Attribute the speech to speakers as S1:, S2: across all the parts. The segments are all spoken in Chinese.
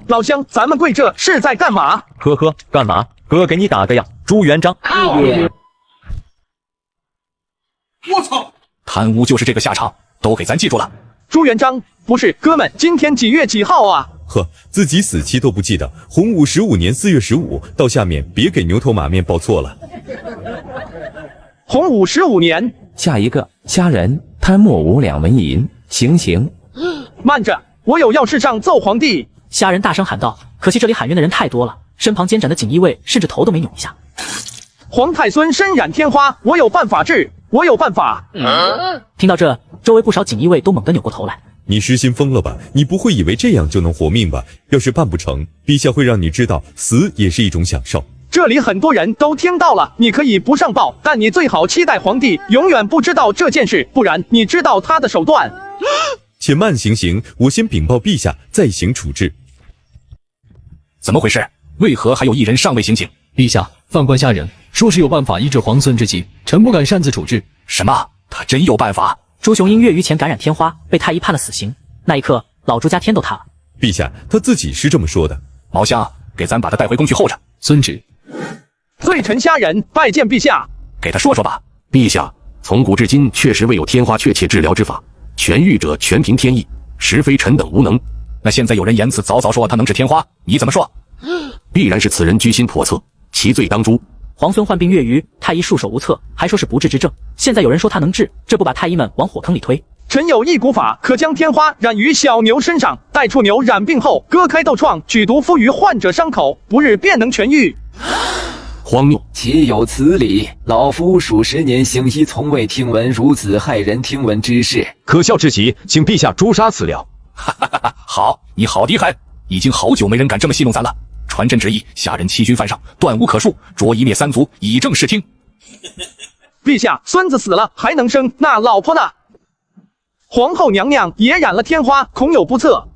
S1: 老乡，咱们跪这是在干嘛？
S2: 呵呵，干嘛？哥给你打个样，朱元璋。
S3: 我操！贪污就是这个下场，都给咱记住了。
S1: 朱元璋，不是哥们，今天几月几号啊？
S4: 呵，自己死期都不记得。洪武15年4月15，到下面别给牛头马面报错了。
S1: 洪武15年。
S5: 下一个虾仁贪墨5两纹银，行刑。
S1: 慢着，我有要事上奏皇帝。
S6: 虾仁大声喊道：“可惜这里喊冤的人太多了，身旁监斩的锦衣卫甚至头都没扭一下。”
S1: 皇太孙身染天花，我有办法治，我有办法。
S6: 听到这，周围不少锦衣卫都猛地扭过头来。
S4: 你失心疯了吧？你不会以为这样就能活命吧？要是办不成，陛下会让你知道，死也是一种享受。
S1: 这里很多人都听到了，你可以不上报，但你最好期待皇帝永远不知道这件事，不然你知道他的手段。
S4: 且慢行刑，我先禀报陛下，再行处置。
S3: 怎么回事？为何还有一人尚未行刑？
S7: 陛下，犯官虾仁说是有办法医治皇孙之疾，臣不敢擅自处置。
S3: 什么？他真有办法？
S6: 朱雄因月余前感染天花，被太医判了死刑。那一刻，老朱家天都塌了。
S4: 陛下，他自己是这么说的。
S3: 毛相，给咱把他带回宫去候着。
S7: 遵旨。
S1: 罪臣虾仁拜见陛下。
S3: 给他说说吧。
S8: 陛下，从古至今确实未有天花确切治疗之法，痊愈者全凭天意，实非臣等无能。
S3: 那现在有人言辞凿凿说他能治天花，你怎么说？
S8: 必然是此人居心叵测，其罪当诛。
S6: 皇孙患病月余，太医束手无策，还说是不治之症。现在有人说他能治，这不把太医们往火坑里推？
S1: 臣有一股法，可将天花染于小牛身上，待畜牛染病后，割开痘创，取毒敷于患者伤口，不日便能痊愈。
S8: 荒谬！
S9: 岂有此理！老夫数十年行医，从未听闻如此骇人听闻之事。
S10: 可笑之极，请陛下诛杀此僚。
S3: 哈哈哈！好，你好厉害！已经好久没人敢这么戏弄咱了。传朕旨意，下人欺君犯上，断无可恕，着一灭三族，以正视听。
S1: 陛下，孙子死了还能生，那老婆呢？皇后娘娘也染了天花，恐有不测。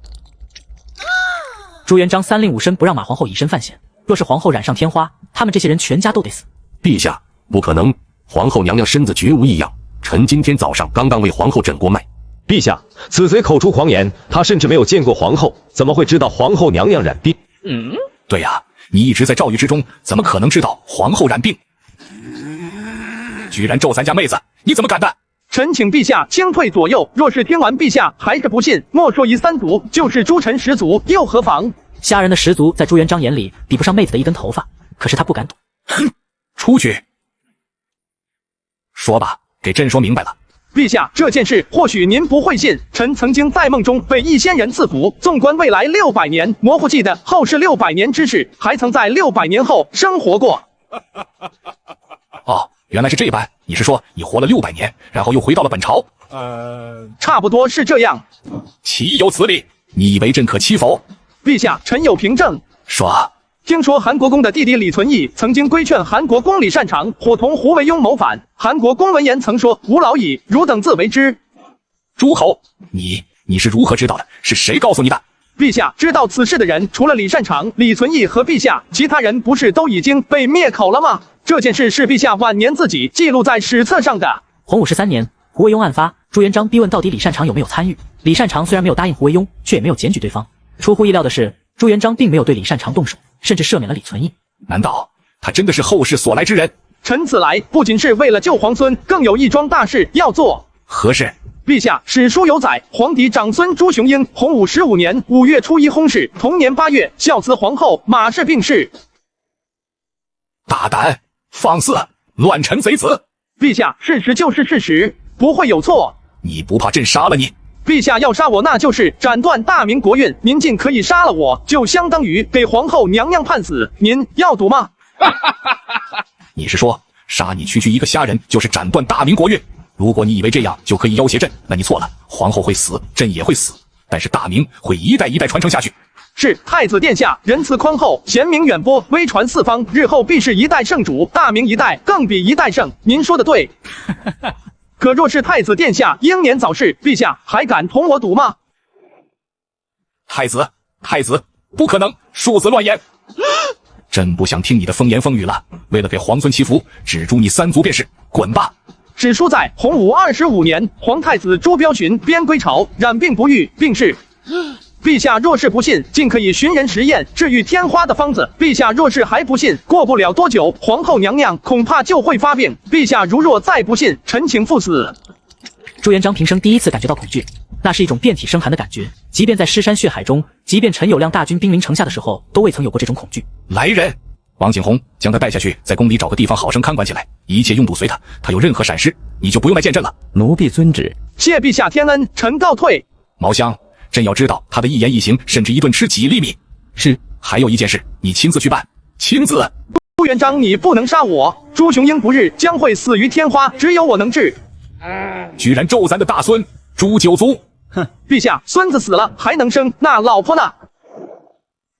S6: 朱元璋3令5申不让马皇后以身犯险，若是皇后染上天花，他们这些人全家都得死。
S8: 陛下，不可能，皇后娘娘身子绝无异样，臣今天早上刚刚为皇后诊过脉。
S10: 陛下，此贼口出狂言，他甚至没有见过皇后，怎么会知道皇后娘娘染病？
S3: 对呀，你一直在诏狱之中，怎么可能知道皇后染病？居然咒咱家妹子，你怎么敢的？
S1: 臣请陛下轻退左右，若是听完陛下还是不信，莫说夷三族，就是诸臣10族又何妨？
S6: 虾仁的10族在朱元璋眼里比不上妹子的一根头发，可是他不敢赌。
S3: 哼，出去。说吧，给朕说明白了。
S1: 陛下，这件事或许您不会信，臣曾经在梦中被一仙人赐福，纵观未来600年，模糊记得后世600年之事，还曾在600年后生活过。
S3: 哦，原来是这般。你是说你活了600年，然后又回到了本朝？
S1: 差不多是这样。
S3: 岂有此理！你以为朕可欺否？
S1: 陛下，臣有凭证。
S3: 说。
S1: 听说韩国公的弟弟李存义曾经规劝韩国公李善长伙同胡惟庸谋反，韩国公闻言曾说：“吾老矣，汝等自为之。”
S3: 诸侯，你是如何知道的？是谁告诉你的？
S1: 陛下，知道此事的人除了李善长、李存义和陛下，其他人不是都已经被灭口了吗？这件事是陛下晚年自己记录在史册上的。
S6: 洪武13年，胡惟庸案发，朱元璋逼问到底李善长有没有参与。李善长虽然没有答应胡惟庸，却也没有检举对方。出乎意料的是，朱元璋并没有对李善长动手，甚至赦免了李存义。
S3: 难道他真的是后世所来之人？
S1: 臣此来不仅是为了救皇孙，更有一桩大事要做。
S3: 何事？
S1: 陛下，史书有载，皇帝长孙朱雄英洪武15年5月初1薨逝，同年8月孝慈皇后马氏病逝。
S3: 大胆放肆，乱臣贼子！
S1: 陛下，事实就是事实，不会有错。
S3: 你不怕朕杀了你？
S1: 陛下要杀我，那就是斩断大明国运。您尽可以杀了我，就相当于给皇后娘娘判死。您要赌吗？
S3: 你是说杀你区区一个虾仁就是斩断大明国运？如果你以为这样就可以要挟朕，那你错了。皇后会死，朕也会死，但是大明会一代一代传承下去。
S1: 是太子殿下仁慈宽厚，贤明远播，威传四方，日后必是一代圣主，大明一代更比一代盛。您说的对。可若是太子殿下英年早逝，陛下还敢同我赌吗？
S3: 太子，不可能，庶子乱言。朕不想听你的风言风语了。为了给皇孙祈福，只诛你3族便是，滚吧！
S1: 史书在洪武25年，皇太子朱标洵边归朝，染病不愈，病逝。陛下若是不信，尽可以寻人实验治愈天花的方子。陛下若是还不信，过不了多久，皇后娘娘恐怕就会发病。陛下如若再不信，臣请赴死。
S6: 朱元璋平生第一次感觉到恐惧，那是一种遍体生寒的感觉。即便在尸山血海中，即便陈友谅大军兵临城下的时候，都未曾有过这种恐惧。
S3: 来人，王景洪，将他带下去，在宫里找个地方好生看管起来，一切用度随他。他有任何闪失，你就不用来见朕了。
S5: 奴婢遵旨。
S1: 谢陛下天恩，臣告退。
S3: 毛香。朕要知道他的一言一行，甚至一顿吃几粒米。
S7: 是。
S3: 还有一件事，你亲自去办。亲自。
S1: 朱元璋，你不能杀我！朱雄英不日将会死于天花，只有我能治。
S3: 居然咒咱的大孙朱九族！
S1: 哼，陛下，孙子死了还能生，那老婆呢？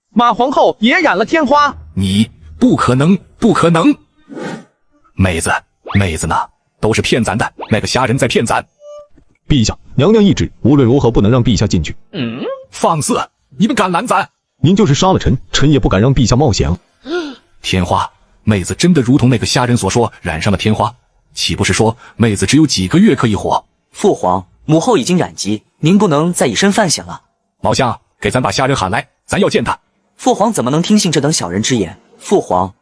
S1: 马皇后也染了天花。
S3: 你不可能，不可能！妹子呢？都是骗咱的，那个虾仁在骗咱。
S10: 陛下，娘娘懿旨，无论如何不能让陛下进去。
S3: 放肆！你们敢拦咱？
S10: 您就是杀了臣，臣也不敢让陛下冒险。
S3: 天花，妹子真的如同那个虾仁所说，染上了天花？岂不是说妹子只有几个月可以活？
S11: 父皇，母后已经染疾，您不能再以身犯险了。
S3: 毛香，给咱把虾仁喊来，咱要见他。
S11: 父皇怎么能听信这等小人之言？父皇，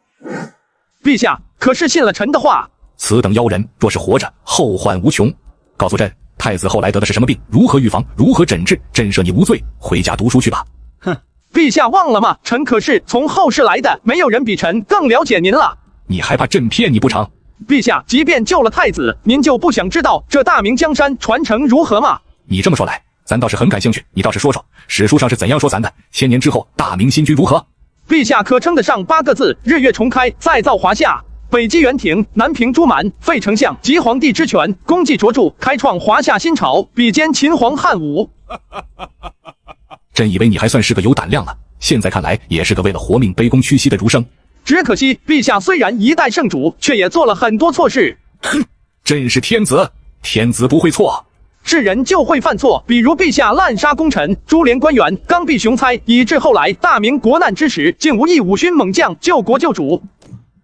S1: 陛下可是信了臣的话？
S3: 此等妖人若是活着，后患无穷。告诉朕，太子后来得的是什么病？如何预防？如何诊治？朕赦你无罪，回家读书去吧。
S1: 哼，陛下忘了吗？臣可是从后世来的，没有人比臣更了解您了。
S3: 你还怕朕骗你不成？
S1: 陛下，即便救了太子，您就不想知道这大明江山传承如何吗？
S3: 你这么说来，咱倒是很感兴趣。你倒是说说，史书上是怎样说咱的？1000年之后，大明新居如何？
S1: 陛下可称得上8个字：日月重开，再造华夏。北击元廷，南平朱蛮，废丞相，集皇帝之权，功绩卓著，开创华夏新朝，比肩秦皇汉武。
S3: 朕以为你还算是个有胆量了，现在看来也是个为了活命卑躬屈膝的儒生。
S1: 只可惜陛下虽然一代圣主，却也做了很多错事。
S3: 哼，朕是天子，天子不会错。
S1: 是人就会犯错，比如陛下滥杀功臣，株连官员，刚愎雄猜，以致后来大明国难之时，竟无一武勋猛将救国救主。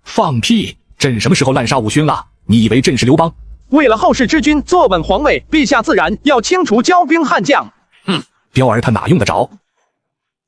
S3: 放屁！朕什么时候滥杀武勋了？你以为朕是刘邦？
S1: 为了后世之君坐稳皇位，陛下自然要清除骄兵悍将。
S3: 彪儿他哪用得着？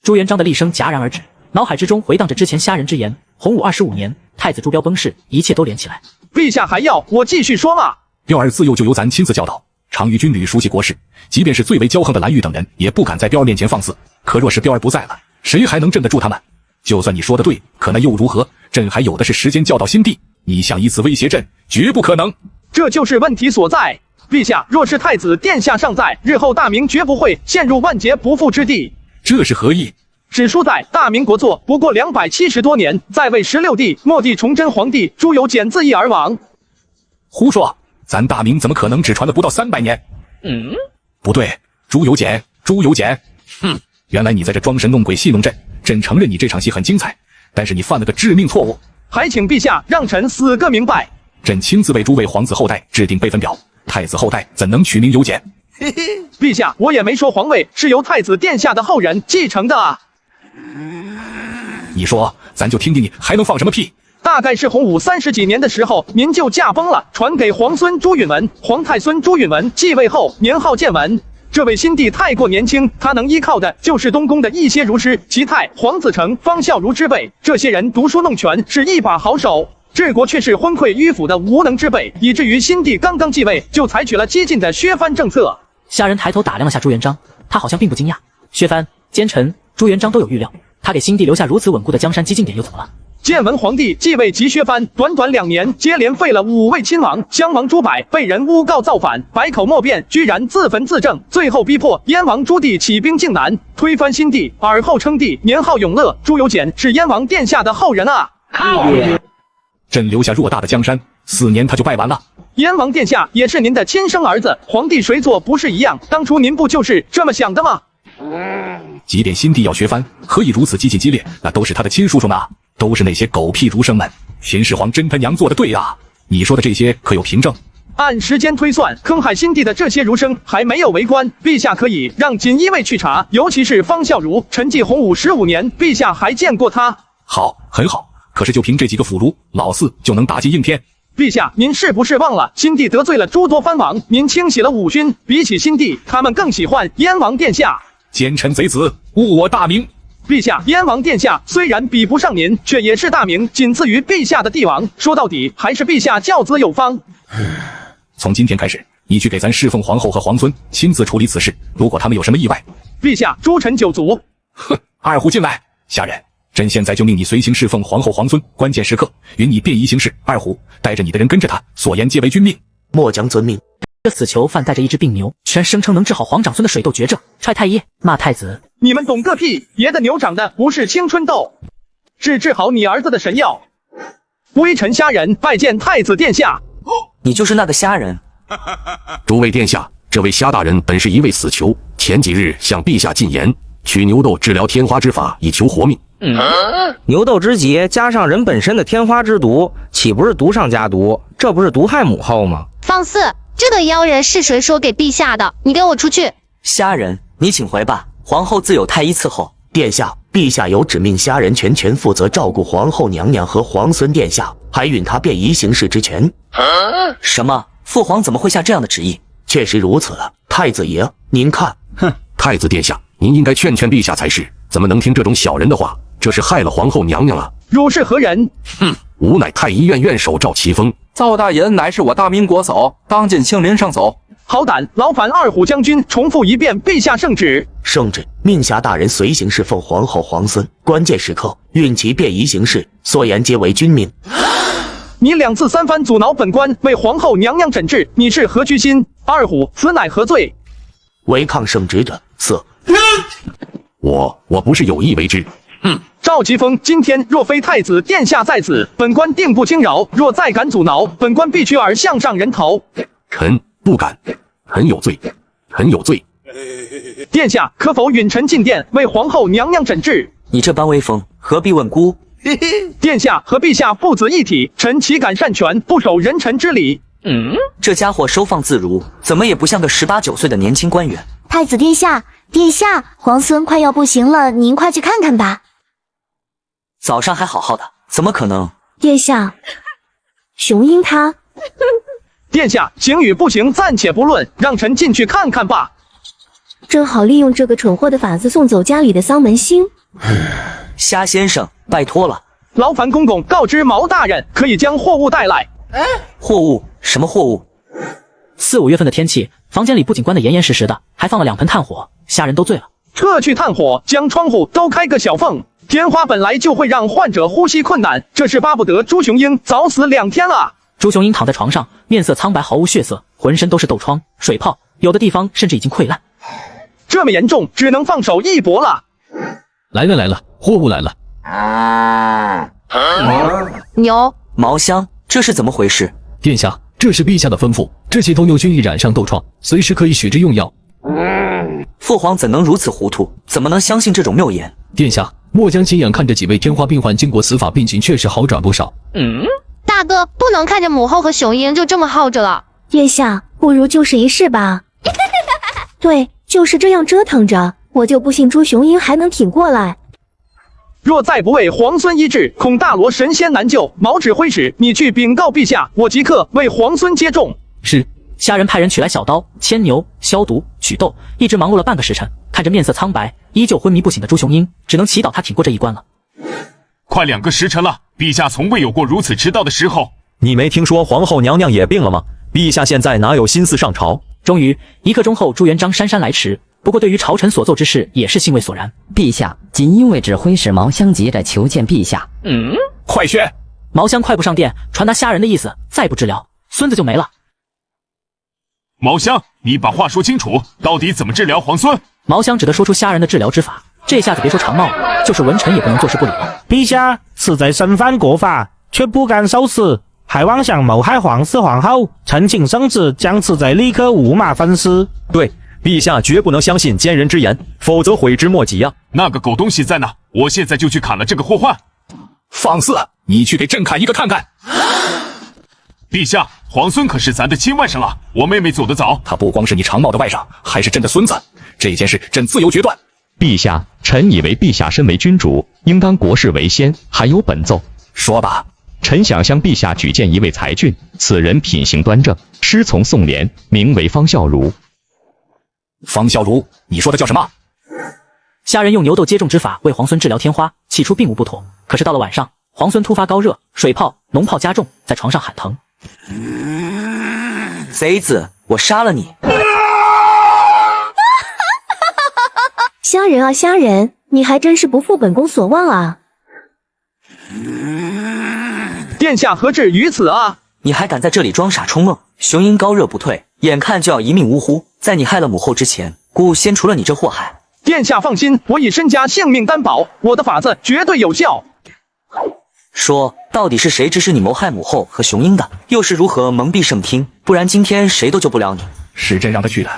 S6: 朱元璋的厉声戛然而止，脑海之中回荡着之前虾人之言。洪武25年，太子朱标崩逝，一切都连起来。
S1: 陛下还要我继续说吗？
S3: 彪儿自幼就由咱亲自教导，常于军旅，熟悉国事，即便是最为骄横的蓝玉等人，也不敢在彪儿面前放肆。可若是彪儿不在了，谁还能镇得住他们？就算你说的对，可那又如何？朕还有的是时间教导新帝，你想以此威胁朕，绝不可能。
S1: 这就是问题所在。陛下若是太子殿下尚在，日后大明绝不会陷入万劫不复之地。
S3: 这是何意？
S1: 史书载大明国祚不过270多年，在位16帝，末帝崇祯皇帝朱由检自缢而亡。
S3: 胡说！咱大明怎么可能只传了不到300年？不对，朱由检。原来你在这装神弄鬼戏弄朕。朕承认你这场戏很精彩，但是你犯了个致命错误。
S1: 还请陛下让臣死个明白。
S3: 朕亲自为诸位皇子后代制定辈分表，太子后代怎能取名由检？
S1: 陛下，我也没说皇位是由太子殿下的后人继承的啊。
S3: 你说，咱就听听你还能放什么屁？
S1: 大概是洪武30几年的时候，您就驾崩了，传给皇孙朱允文。皇太孙朱允文继位后，年号建文。这位新帝太过年轻，他能依靠的就是东宫的一些儒师，齐泰、黄子成、方孝孺之辈。这些人读书弄权是一把好手，治国却是昏聩迂腐的无能之辈，以至于新帝刚刚继位就采取了激进的削藩政策。
S6: 虾人抬头打量了下朱元璋，他好像并不惊讶。削藩、奸臣，朱元璋都有预料。他给新帝留下如此稳固的江山激进点又怎么了？
S1: 建文皇帝继位即削藩，短短2年，接连废了5位亲王，襄王朱柏被人诬告造反，百口莫辩，居然自焚自证，最后逼迫燕王朱棣起兵靖南，推翻新帝，而后称帝，年号永乐。朱由检是燕王殿下的后人啊！
S3: 朕留下偌大的江山，4年他就败完了。
S1: 燕王殿下也是您的亲生儿子，皇帝谁做不是一样？当初您不就是这么想的吗？
S3: 即便新帝要削藩，何以如此激进激烈？那都是他的亲叔叔呢，都是那些狗屁儒生们。秦始皇真他娘做的对啊！你说的这些可有凭证？
S1: 按时间推算，坑害新帝的这些儒生还没有为官，陛下可以让锦衣卫去查，尤其是方孝孺。臣继洪武15年，陛下还见过他。
S3: 好，很好。可是就凭这几个腐儒，老4就能打进应天？
S1: 陛下，您是不是忘了新帝得罪了诸多藩王，您清洗了武勋？比起新帝，他们更喜欢燕王殿下。
S3: 奸臣贼子，误我大明！
S1: 陛下，燕王殿下虽然比不上您，却也是大明仅次于陛下的帝王。说到底，还是陛下教子有方。
S3: 从今天开始，你去给咱侍奉皇后和皇孙亲自处理此事。如果他们有什么意外，
S1: 陛下，诸臣久足。
S3: 哼，二虎进来，下人，朕现在就命你随行侍奉皇后皇孙，关键时刻允你便衣行事。二虎，带着你的人跟着他，所言皆为君命。
S11: 末将遵命。
S6: 这死囚犯带着一只病牛，全声称能治好皇长孙的水痘绝症，踹太医，骂太子。
S1: 你们懂个屁！爷的牛长的不是青春痘，是治好你儿子的神药。微臣虾仁拜见太子殿下。
S11: 你就是那个虾仁。
S8: 诸位殿下，这位虾大人本是一位死囚，前几日向陛下进言，取牛痘治疗天花之法，以求活命。
S12: 牛痘之疾加上人本身的天花之毒，岂不是毒上加毒？这不是毒害母后吗？
S13: 放肆！这个妖人是谁说给陛下的？你给我出去！
S11: 虾仁，你请回吧，皇后自有太医伺候。殿下，陛下有指命虾仁全权负责照顾皇后娘娘和皇孙殿下，还允他便衣行事之权。什么？父皇怎么会下这样的旨意？
S12: 确实如此。太子爷，您看。
S8: 哼，太子殿下，您应该劝劝陛下才是，怎么能听这种小人的话？这是害了皇后娘娘啊！
S1: 汝是何人？
S8: 哼，吾乃太医院院守赵奇峰。
S14: 赵大人乃是我大明国手，当今请您上走。
S1: 好胆，劳烦二虎将军重复一遍陛下圣旨。
S12: 圣旨，命侠大人随行侍奉皇后皇孙，关键时刻允其便衣行事，所言皆为君命。
S1: 你2次3番阻挠本官为皇后娘娘诊治，你是何居心？二虎，此乃何罪？
S12: 违抗圣旨者，赦。
S8: 我不是有意为之。
S1: 赵奇峰，今天若非太子殿下在此，本官定不轻饶。若再敢阻挠，本官必取耳向上人头。
S8: 臣不敢，臣有罪，臣有罪。
S1: 殿下可否允臣进殿为皇后娘娘诊治？
S11: 你这般威风，何必问孤？
S1: 殿下和陛下父子一体，臣岂敢擅权，不守人臣之礼？
S11: 这家伙收放自如，怎么也不像个18、19岁的年轻官员。
S13: 太子殿下，殿下，皇孙快要不行了，您快去看看吧。
S11: 早上还好好的，怎么可能？
S13: 殿下，雄鹰他……
S1: 殿下，行与不行暂且不论，让臣进去看看吧。
S13: 正好利用这个蠢货的法子送走家里的丧门星。
S11: 虾先生，拜托了，
S1: 劳烦公公告知毛大人，可以将货物带来。
S11: 货物？什么货物
S6: ？4、5月份的天气，房间里不仅关得严严实实的，还放了2盆炭火，虾人都醉了。
S1: 撤去炭火，将窗户都开个小缝。天花本来就会让患者呼吸困难，这是巴不得朱雄鹰早死2天了。
S6: 朱雄鹰躺在床上，面色苍白，毫无血色，浑身都是痘疮、水泡，有的地方甚至已经溃烂。
S1: 这么严重，只能放手一搏了。
S7: 来了，货物来了。
S13: 牛
S11: 毛香，这是怎么回事？
S7: 殿下，这是陛下的吩咐，这些头牛均已染上痘疮，随时可以许之用药。
S11: 父皇怎能如此糊涂？怎么能相信这种谬言？
S7: 殿下，末将亲眼看着几位天花病患经过此法，病情确实好转不少。
S13: 大哥，不能看着母后和雄鹰就这么耗着了。殿下，不如就试一试吧。对，就是这样折腾着，我就不信朱雄鹰还能挺过来。
S1: 若再不为皇孙医治，恐大罗神仙难救。毛指挥使，你去禀告陛下，我即刻为皇孙接种。
S7: 是。
S6: 虾人派人取来小刀，牵牛、消毒、取痘，一直忙碌了半个时辰。看着面色苍白、依旧昏迷不醒的朱雄鹰，只能祈祷他挺过这一关了。
S15: 快2个时辰了，陛下从未有过如此迟到的时候。
S2: 你没听说皇后娘娘也病了吗？陛下现在哪有心思上朝？
S6: 终于1刻钟后，朱元璋姗姗来迟。不过对于朝臣所奏之事，也是兴味索然。
S16: 陛下，仅因为指挥使毛香急着求见陛下。
S3: 快宣！
S6: 毛香快步上殿，传达虾人的意思，再不治疗，孙子就没了。
S15: 毛香，你把话说清楚，到底怎么治疗皇孙？
S6: 毛香只得说出虾人的治疗之法，这下子别说长帽了，就是文臣也不能坐视不理了。
S17: 陛下是在身犯国法，却不敢受死，还妄想谋害皇室皇后，臣请圣旨将此贼立刻五马分尸。
S2: 对，陛下绝不能相信奸人之言，否则悔之莫及啊！
S15: 那个狗东西在哪？我现在就去砍了这个祸患。
S3: 放肆！你去给朕砍一个看看。
S15: 陛下，皇孙可是咱的亲外甥了，我妹妹走得早。
S3: 他不光是你长毛的外甥，还是朕的孙子。这件事朕自有决断。
S18: 陛下，臣以为陛下身为君主，应当国事为先，还有本奏。
S3: 说吧。
S18: 臣想向陛下举荐一位才俊，此人品行端正，师从宋濂，名为方孝孺。
S3: 方孝孺，你说的叫什么？
S6: 虾仁用牛痘接种之法为皇孙治疗天花，起初并无不妥，可是到了晚上，皇孙突发高热，水泡、脓泡加重，在床上喊疼。
S11: 贼子，我杀了你！
S13: 虾仁啊虾仁，你还真是不负本宫所望啊！
S1: 殿下何至于此啊？
S11: 你还敢在这里装傻充梦？雄鹰高热不退，眼看就要一命呜呼，在你害了母后之前，姑先除了你这祸害。
S1: 殿下放心，我以身家性命担保，我的法子绝对有效。
S11: 说，到底是谁指使你谋害母后和雄鹰的？又是如何蒙蔽圣听？不然今天谁都救不了你。
S3: 是朕让他去的，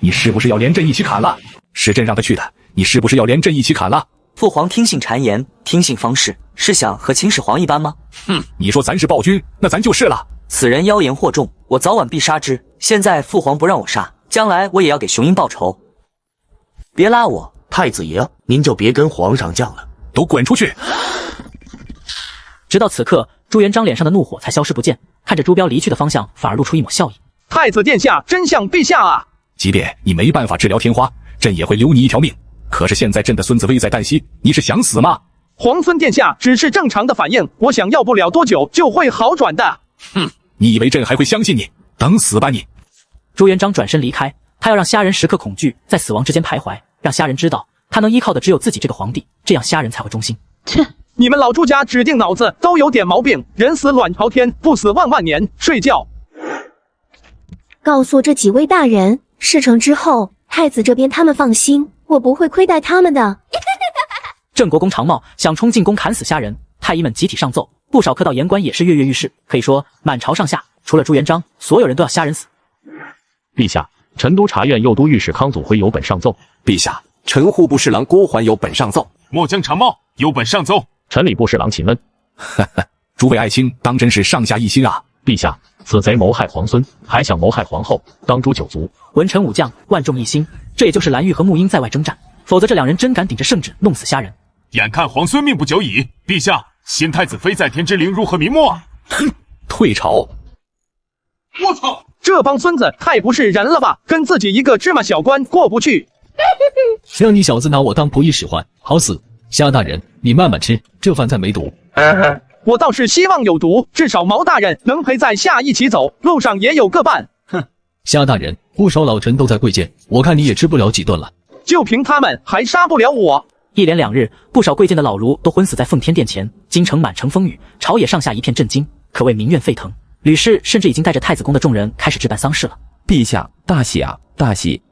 S3: 你是不是要连朕一起砍了？是朕让他去的，你是不是要连朕一起砍了？
S11: 父皇听信谗言，听信方士，是想和秦始皇一般吗？
S3: 你说咱是暴君，那咱就是了。
S11: 此人妖言惑众，我早晚必杀之。现在父皇不让我杀，将来我也要给雄鹰报仇。别拉我，太子爷，您就别跟皇上犟了，
S3: 都滚出去！
S6: 直到此刻，朱元璋脸上的怒火才消失不见，看着朱标离去的方向，反而露出一抹笑意。
S1: 太子殿下，真像陛下啊！
S3: 即便你没办法治疗天花，朕也会留你一条命。可是现在朕的孙子危在旦夕，你是想死吗？
S1: 皇孙殿下只是正常的反应，我想要不了多久就会好转的。
S3: 你以为朕还会相信你？等死吧你！
S6: 朱元璋转身离开，他要让虾仁时刻恐惧，在死亡之间徘徊，让虾仁知道他能依靠的只有自己这个皇帝，这样虾仁才会忠心。
S1: 切！你们老朱家指定脑子都有点毛病，人死卵朝天，不死万万年。睡觉。
S13: 告诉这几位大人，事成之后，太子这边他们放心，我不会亏待他们的。
S6: 郑国公常茂想冲进宫砍死虾仁，太医们集体上奏，不少客到言官也是跃跃欲试。可以说，满朝上下除了朱元璋，所有人都要虾仁死。
S18: 陛下，陈都察院右都御史康祖辉有本上奏。
S8: 陛下，陈户部侍郎郭桓有本上奏。
S15: 末将常茂有本上奏。
S18: 陈礼部侍郎秦恩。
S3: 诸位爱卿当真是上下一心啊！
S18: 陛下，此贼谋害皇孙，还想谋害皇后，当诛九族。
S6: 文臣武将万众一心，这也就是蓝玉和沐英在外征战，否则这两人真敢顶着圣旨弄死虾仁。
S15: 眼看皇孙命不久矣，陛下，新太子妃在天之灵如何瞑目啊？
S3: 退朝！
S1: 我操，这帮孙子太不是人了吧，跟自己一个芝麻小官过不去。
S7: 让你小子拿我当仆役使唤，好死！虾大人，你慢慢吃，这饭菜没毒。
S1: 我倒是希望有毒，至少毛大人能陪在下一起走，路上也有个伴。哼！
S7: 虾大人，不少老臣都在贵贱，我看你也吃不了几顿了。
S1: 就凭他们还杀不了我。
S6: 一连2日，不少贵贱的老儒都昏死在奉天殿前，京城满城风雨，朝野上下一片震惊，可谓民怨沸腾。吕氏甚至已经带着太子宫的众人开始置办丧事了。
S5: 陛下，大喜啊，大喜！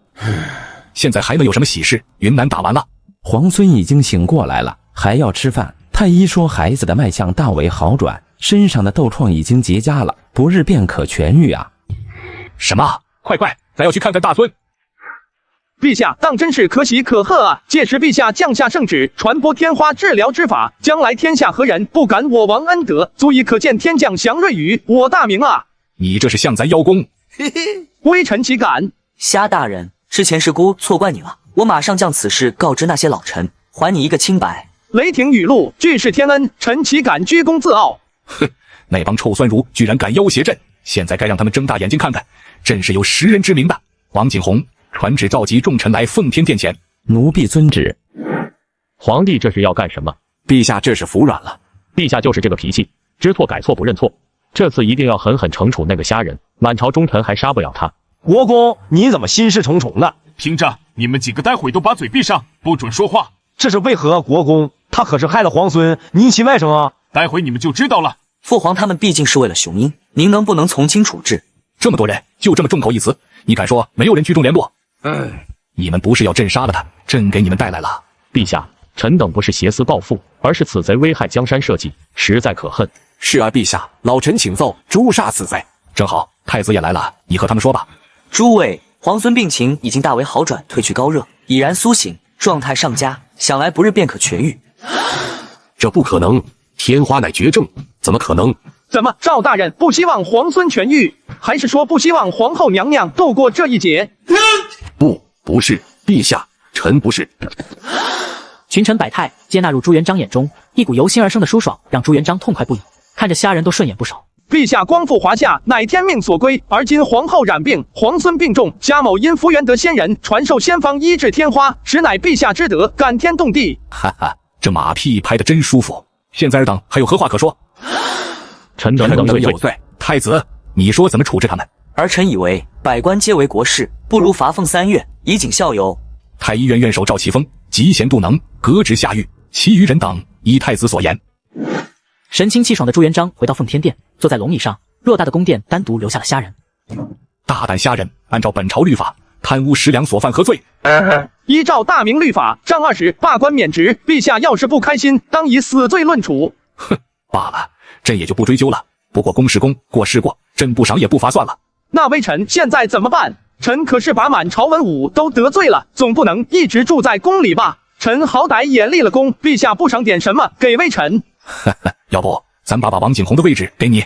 S3: 现在还能有什么喜事？云南打完了，
S5: 皇孙已经醒过来了，还要吃饭。太医说孩子的脉象大为好转，身上的痘疮已经结痂了，不日便可痊愈啊！
S3: 什么？快，咱要去看看大孙。
S1: 陛下当真是可喜可贺啊！届时陛下降下圣旨，传播天花治疗之法，将来天下何人不感我王恩德？足以可见天降祥瑞雨，我大明啊！
S3: 你这是像咱邀功？
S1: 微臣岂敢？
S11: 虾大人，之前是姑错怪你了，我马上将此事告知那些老臣，还你一个清白。
S1: 雷霆雨露，俱是天恩，臣岂敢居功自傲？
S3: 哼，那帮臭酸儒居然敢要挟朕，现在该让他们睁大眼睛看看，朕是有识人之明的。王景洪，传旨召集众臣来奉天殿前。
S5: 奴婢遵旨。
S18: 皇帝这是要干什么？
S8: 陛下这是服软了。
S18: 陛下就是这个脾气，知错改错不认错。这次一定要狠狠惩处那个虾仁，满朝忠臣还杀不了他。
S10: 国公，你怎么心事重重呢？
S15: 听着，你们几个待会都把嘴闭上，不准说话。
S10: 这是为何？国公，他可是害了皇孙，您亲外甥啊！
S15: 待会你们就知道了。
S11: 父皇他们毕竟是为了雄鹰，您能不能从轻处置？
S3: 这么多人，就这么众口一词，你敢说没有人聚众联络？你们不是要朕杀了他，朕给你们带来了。
S18: 陛下，臣等不是挟私报复，而是此贼危害江山社稷，实在可恨。
S8: 是啊，陛下，老臣请奏，诛杀此贼。
S3: 正好，太子也来了，你和他们说吧。
S11: 诸位，皇孙病情已经大为好转，褪去高热，已然苏醒，状态尚佳，想来不日便可痊愈。
S8: 这不可能，天花乃绝症，怎么可能？
S1: 怎么，赵大人不希望皇孙痊愈，还是说不希望皇后娘娘度过这一劫？
S8: 不是，陛下，臣不是。
S6: 群臣百态皆纳入朱元璋眼中，一股由心而生的舒爽让朱元璋痛快不已，看着虾仁都顺眼不少。
S1: 陛下光复华夏，乃天命所归。而今皇后染病，皇孙病重，家某因福元得仙人传授仙方医治天花，实乃陛下之德，感天动地。
S3: 哈哈，这马屁拍得真舒服。现在尔等还有何话可说？
S18: 臣等有罪。
S3: 太子，你说怎么处置他们？
S11: 儿臣以为百官皆为国士，不如罚俸3月，以儆效尤。
S3: 太医院院守赵奇峰嫉贤妒能，革职下狱，其余人等依太子所言。
S6: 神清气爽的朱元璋回到奉天殿，坐在龙椅上，偌大的宫殿单独留下了虾仁。
S3: 大胆虾仁，按照本朝律法，贪污食粮所犯何罪？
S1: 依照大明律法，杖20，罢官免职。陛下要是不开心，当以死罪论处。
S3: 哼，罢了，朕也就不追究了。不过公是公，过是过，朕不赏也不罚算了。
S1: 那微臣现在怎么办？臣可是把满朝文武都得罪了，总不能一直住在宫里吧？臣好歹也立了功，陛下不赏点什么给微臣？
S3: 要不咱把王景洪的位置给你？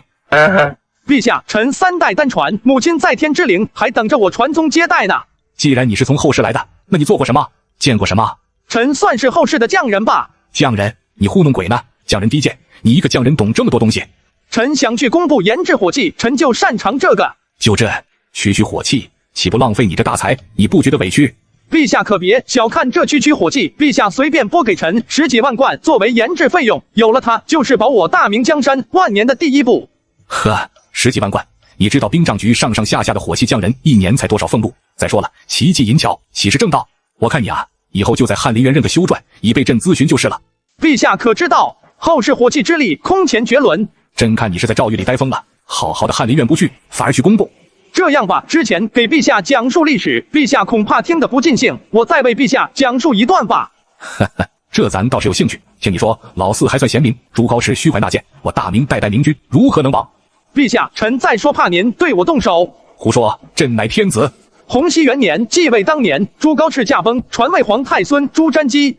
S1: 陛下，臣3代单传，母亲在天之灵还等着我传宗接代呢。
S3: 既然你是从后世来的，那你做过什么？见过什么？
S1: 臣算是后世的匠人吧。
S3: 匠人？你糊弄鬼呢？匠人低贱，你一个匠人懂这么多东西？
S1: 臣想去工部研制火器，臣就擅长这个。
S3: 就这，区火器，岂不浪费你这大财？你不觉得委屈？
S1: 陛下可别小看这区火器，陛下随便拨给臣10几万贯作为研制费用，有了它就是保我大明江山万年的第一步。
S3: 呵，10几万贯，你知道兵账局上上下下的火器匠人1年才多少俸禄？再说了，奇技淫巧岂是正道？我看你啊，以后就在翰林院任个修撰，以备朕咨询就是了。
S1: 陛下可知道，后世火器之力空前绝伦。
S3: 朕看你是在诏狱里呆疯了，好好的翰林院不去，反而去工部。
S1: 这样吧，之前给陛下讲述历史，陛下恐怕听得不尽兴，我再为陛下讲述一段吧。
S3: 这咱倒是有兴趣。听你说，老四还算贤明，朱高炽虚怀纳谏，我大明代代明君如何能亡？
S1: 陛下，臣再说怕您对我动手。
S3: 胡说，朕乃天子。
S1: 洪熙元年，继位当年，朱高炽驾崩，传位皇太孙朱瞻基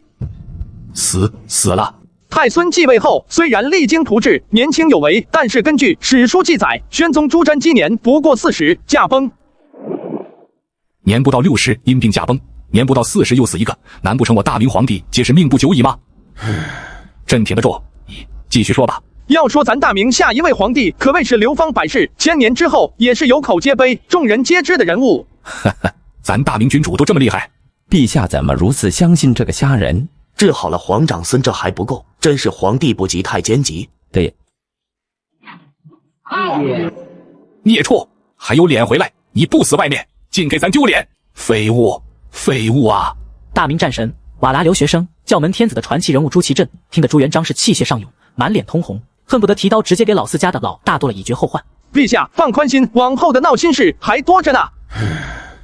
S1: 死了。太孙继位后，虽然励精图治，年轻有为，但是根据史书记载，宣宗朱瞻基年不过40，驾崩。
S3: 年不到60，因病驾崩；年不到40，又死一个，难不成我大明皇帝皆是命不久矣吗？朕挺得住，你继续说吧。
S1: 要说咱大明下一位皇帝，可谓是流芳百世，1000年之后也是有口皆碑、众人皆知的人物。
S3: 咱大明君主都这么厉害，
S5: 陛下怎么如此相信这个虾仁？
S11: 治好了皇长孙，这还不够，真是皇帝不急太监急。
S5: 对，
S3: 孽畜，还有脸回来？你不死外面，尽给咱丢脸！废物，废物啊！
S6: 大明战神瓦剌留学生教门天子的传奇人物朱祁镇，听得朱元璋是气血上涌，满脸通红，恨不得提刀直接给老四家的老大剁了以绝后患。
S1: 陛下放宽心，往后的闹心事还多着呢。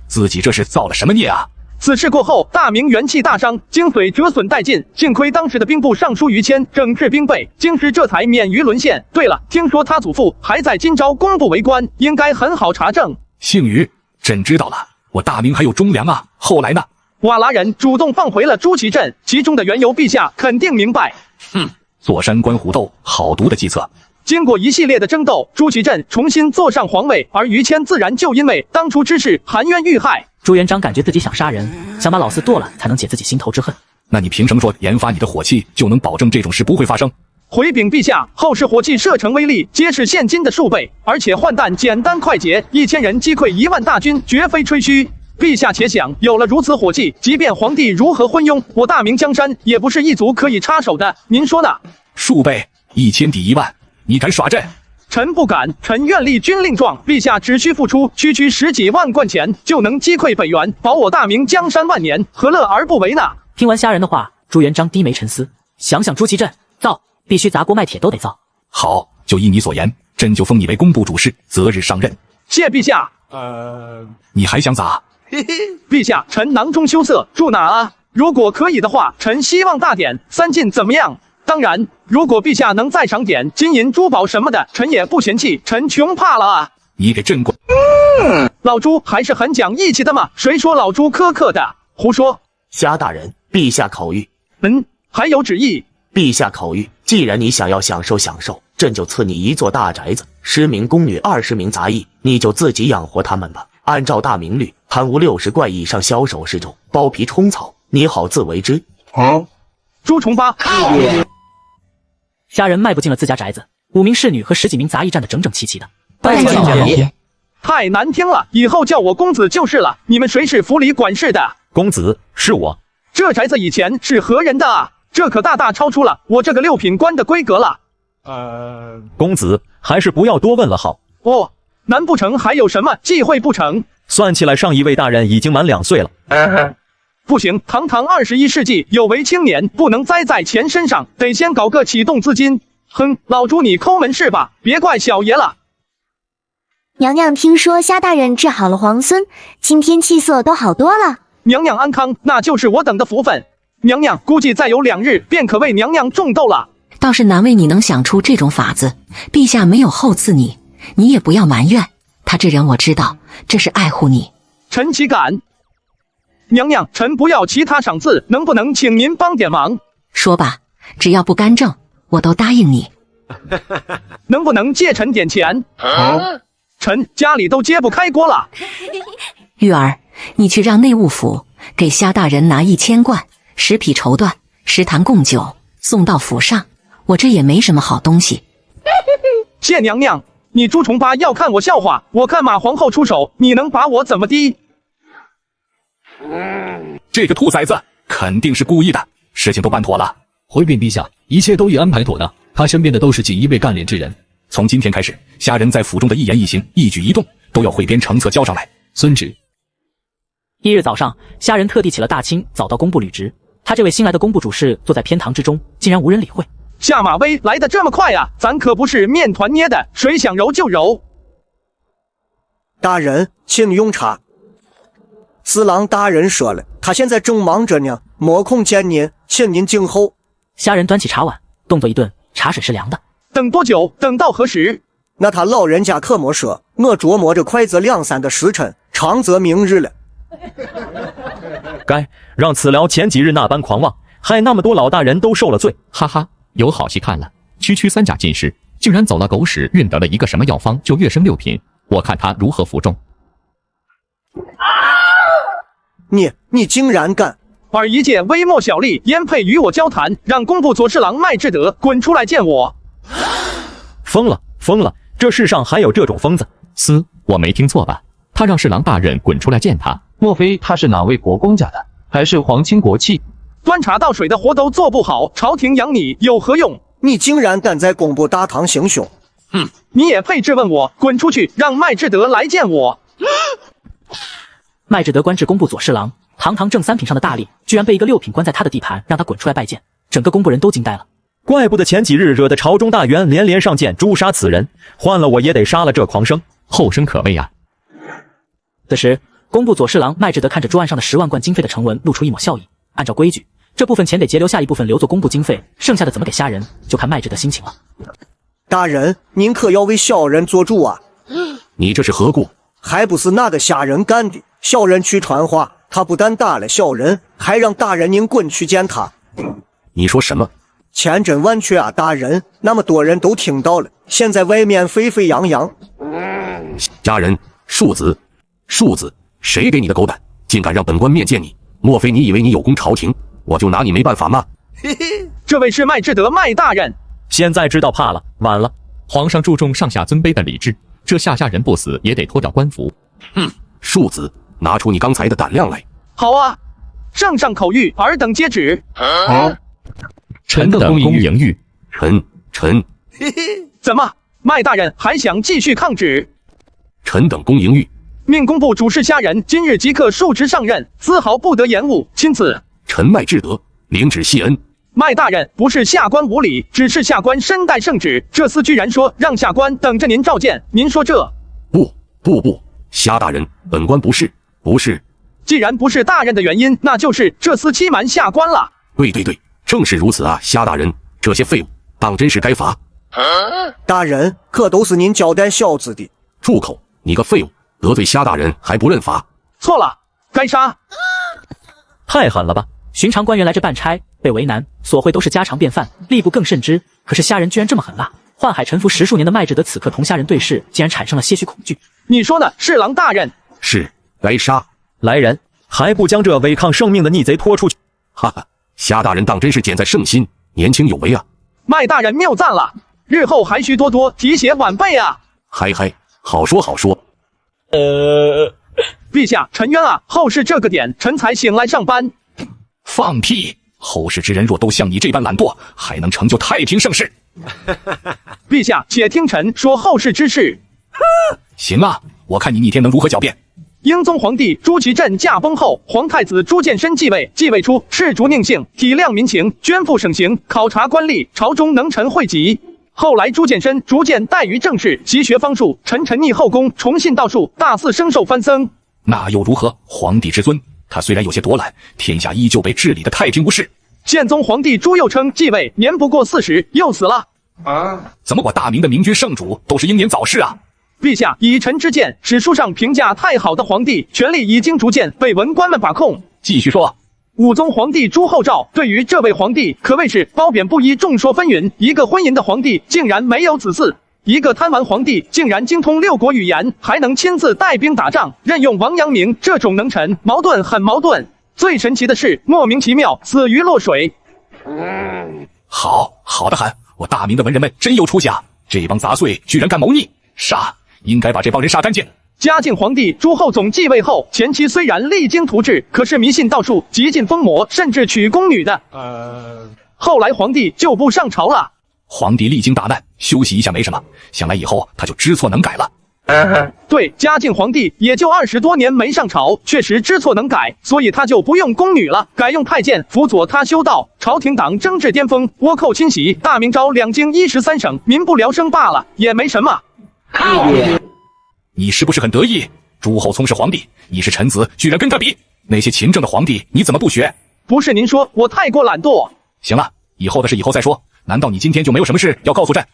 S3: 自己这是造了什么孽啊？
S1: 此事过后，大明元气大伤，精髓折损殆尽。幸亏当时的兵部尚书于谦整治兵备，京师这才免于沦陷。对了，听说他祖父还在今朝工部为官，应该很好查证。
S3: 姓于，朕知道了。我大明还有忠良啊。后来呢？
S1: 瓦剌人主动放回了朱祁镇，其中的缘由，陛下肯定明白。
S3: 坐山观虎斗，好毒的计策。
S1: 经过一系列的争斗，朱祁镇重新坐上皇位，而于谦自然就因为当初之事含冤遇害。
S6: 朱元璋感觉自己想杀人，想把老四剁了，才能解自己心头之恨。
S3: 那你凭什么说研发你的火器就能保证这种事不会发生？
S1: 回禀陛下，后世火器射程威力皆是现今的数倍，而且换弹简单快捷，1000人击溃1万大军，绝非吹嘘。陛下且想，有了如此火器，即便皇帝如何昏庸，我大明江山也不是一族可以插手的。您说呢？
S3: 数倍，1000抵1万，你敢耍朕？
S1: 臣不敢，臣愿立军令状，陛下只需付出区10几万贯钱，就能击溃北元，保我大明江山万年，何乐而不为呢？
S6: 听完虾仁的话，朱元璋低眉沉思，想想朱祁镇，造，必须砸锅卖铁都得造。
S3: 好，就依你所言，朕就封你为工部主事，择日上任。
S1: 谢陛下。
S3: 你还想咋？
S1: 陛下，臣囊中羞涩，住哪啊？如果可以的话，臣希望大典3进怎么样？当然，如果陛下能再赏点金银珠宝什么的，臣也不嫌弃，臣穷怕了啊！
S3: 你给朕滚！
S1: 老朱还是很讲义气的嘛，谁说老朱苛刻的？胡说！
S11: 虾大人，陛下口谕。
S1: 还有旨意。
S11: 陛下口谕，既然你想要享受享受，朕就赐你一座大宅子，10名宫女，20名杂役，你就自己养活他们吧。按照大明律，贪污60贯以上枭首示众，剥皮充草，你好自为之。
S1: 朱重八。
S6: 虾仁迈不进了自家宅子， 5名侍女和10几名杂役站得整整齐齐的。
S13: 拜见老爷。
S1: 太难听了，以后叫我公子就是了。你们谁是府里管事的？
S2: 公子是我。
S1: 这宅子以前是何人的啊？这可大大超出了我这个6品官的规格了。
S2: 公子还是不要多问了好。
S1: 哦，难不成还有什么忌讳不成？
S2: 算起来，上一位大人已经满2岁了。
S1: 不行，堂堂21世纪有为青年，不能栽在钱身上，得先搞个启动资金。哼，老朱你抠门是吧？别怪小爷了。
S13: 娘娘听说虾大人治好了皇孙，今天气色都好多了。
S1: 娘娘安康，那就是我等的福分。娘娘估计再有2日，便可为娘娘种豆了。
S19: 倒是难为你能想出这种法子，陛下没有厚赐你，你也不要埋怨。他这人我知道，这是爱护你。
S1: 臣岂敢？娘娘，臣不要其他赏赐，能不能请您帮点忙？
S19: 说吧，只要不干政，我都答应你。
S1: 能不能借臣点钱？臣家里都揭不开锅了。
S19: 玉儿，你去让内务府给虾大人拿1000贯10匹绸缎10坛贡酒送到府上，我这也没什么好东西。
S1: 谢娘娘，你朱重八要看我笑话，我看马皇后出手，你能把我怎么的？
S3: 这个兔崽子肯定是故意的，事情都办妥了。
S7: 回禀陛下，一切都已安排妥当，他身边的都是锦衣卫干练之人。
S3: 从今天开始，虾人在府中的一言一行、一举一动都要汇编成册交上来。
S7: 遵旨。
S6: 1日早上，虾人特地起了大清，早到工部履职。他这位新来的工部主事坐在偏堂之中，竟然无人理会。
S1: 下马威来得这么快啊！咱可不是面团捏的，谁想揉就揉。
S20: 大人，请用茶。司郎大人说了，他现在正忙着呢，没空见您，请您静候。
S6: 虾人端起茶碗，动作一顿，茶水是凉的。
S1: 等多久？等到何时？
S20: 那他老人家可没说，我琢磨着快则2、3的时辰，长则明日了。
S2: 该让此僚前几日那般狂妄，害那么多老大人都受了罪。
S21: 哈哈，有好戏看了。区区3甲进士，竟然走了狗屎，认得了一个什么药方就跃升6品，我看他如何服众。
S20: 你竟然敢！
S1: 尔一介微末小吏，焉配与我交谈？让工部左侍郎麦志德滚出来见我！
S2: 疯了，疯了！这世上还有这种疯子？
S21: 我没听错吧？他让侍郎大人滚出来见他，
S22: 莫非他是哪位国公家的，还是皇亲国戚？
S1: 端茶倒水的活都做不好，朝廷养你有何用？
S20: 你竟然敢在工部大堂行凶！
S1: 你也配质问我？滚出去，让麦志德来见我！
S6: 麦志德官至工部左侍郎，堂堂正3品上的大吏，居然被一个6品关在他的地盘，让他滚出来拜见，整个工部人都惊呆了。
S2: 怪不得前几日惹得朝中大员连连上谏诛杀此人，换了我也得杀了这狂生，
S21: 后生可畏啊！
S6: 此时，工部左侍郎麦志德看着桌案上的10万贯经费的呈文，露出一抹笑意。按照规矩，这部分钱得截留下一部分留作工部经费，剩下的怎么给虾人，就看麦志德心情了。
S20: 大人，您可要为小人做主啊！
S8: 你这是何故？
S20: 还不是那个虾人干的。小人去传话，他不但打了小人，还让大人您滚去见他。
S8: 你说什么？
S20: 千真万确啊，大人！那么多人都听到了，现在外面沸沸扬扬。
S8: 家人，庶子，谁给你的狗胆，竟敢让本官面见你？莫非你以为你有功朝廷，我就拿你没办法吗？
S1: 这位是麦志德麦大人，
S2: 现在知道怕了，晚了。
S21: 皇上注重上下尊卑的礼制，这下人不死也得脱掉官服。
S8: 庶子，拿出你刚才的胆量来。
S1: 好啊，圣上口谕，尔等接旨。
S21: 臣等恭迎谕。
S8: 臣。
S1: 怎么，麦大人还想继续抗旨？
S8: 臣等恭迎谕。
S1: 命工部主事虾人今日即刻述职上任，丝毫不得延误。钦此。
S8: 臣麦志德领旨谢恩。
S1: 麦大人不是下官无礼，只是下官身带圣旨，这厮居然说让下官等着您召见，您说这？
S8: 不，虾大人，本官不是。
S1: 既然不是大人的原因，那就是这厮欺瞒下官了。
S8: 对，正是如此啊，虾大人，这些废物当真是该罚。
S20: 大人，可都是您交代小子的。
S8: 住口！你个废物，得罪虾大人还不认罚？
S1: 错了，该杀！
S2: 太狠了吧！
S6: 寻常官员来这办差，被为难，所会都是家常便饭，吏部更甚之。可是虾人居然这么狠辣，宦海沉浮10数年的麦志德此刻同虾人对视，竟然产生了些许恐惧。
S1: 你说呢，侍郎大人？
S8: 是，该杀！
S2: 来人，还不将这违抗圣命的逆贼拖出去！
S8: 哈哈，虾大人当真是箭在圣心，年轻有为啊！
S1: 麦大人谬赞了，日后还需多多提携晚辈啊。
S8: 嗨嗨，好说好说。
S1: 陛下，臣冤啊！后世这个点，臣才醒来上班。
S3: 放屁！后世之人若都像你这般懒惰，还能成就太平盛世？
S1: 陛下，且听臣说后世之事。
S3: 行啊，我看你逆天能如何狡辩？
S1: 英宗皇帝朱祁镇驾崩后，皇太子朱见深继位，继位初恃竹佞幸，体谅民情，捐赋省刑，考察官吏，朝中能臣惠及。后来朱见深逐渐怠于政事，习学方术，沉溺后宫，崇信道术，大肆升授藩僧。
S3: 那又如何？皇帝之尊，他虽然有些夺懒，天下依旧被治理的太平无事。
S1: 宪宗皇帝朱佑称继位年不过40，又死了。
S3: 怎么我大明的明君圣主都是英年早逝啊？
S1: 陛下，以臣之见，史书上评价太好的皇帝，权力已经逐渐被文官们把控。
S3: 继续说。
S1: 武宗皇帝朱厚照对于这位皇帝可谓是褒贬不一，众说纷纭。一个昏淫的皇帝竟然没有子嗣，一个贪玩皇帝竟然精通6国语言，还能亲自带兵打仗，任用王阳明这种能臣，矛盾很矛盾。最神奇的是，莫名其妙死于落水。
S3: 好的很，我大明的文人们真有出息啊！这帮杂碎居然敢谋逆，杀！应该把这帮人杀干净。
S1: 嘉靖皇帝朱厚熜继位后，前期虽然励精图治，可是迷信道术，极尽疯魔，甚至娶宫女的。后来皇帝就不上朝了。
S3: 皇帝历经大难，休息一下没什么，想来以后他就知错能改了。
S1: 对，嘉靖皇帝也就20多年没上朝，确实知错能改，所以他就不用宫女了，改用太监辅佐他修道。朝廷党争至巅峰，倭寇侵袭，大明朝2京1时3省，民不聊生罢了，也没什么。
S3: 你是不是很得意？朱厚熜是皇帝，你是臣子，居然跟他比？那些勤政的皇帝你怎么不学？
S1: 不是您说我太过懒惰。
S3: 行了，以后的事以后再说。难道你今天就没有什么事要告诉朕？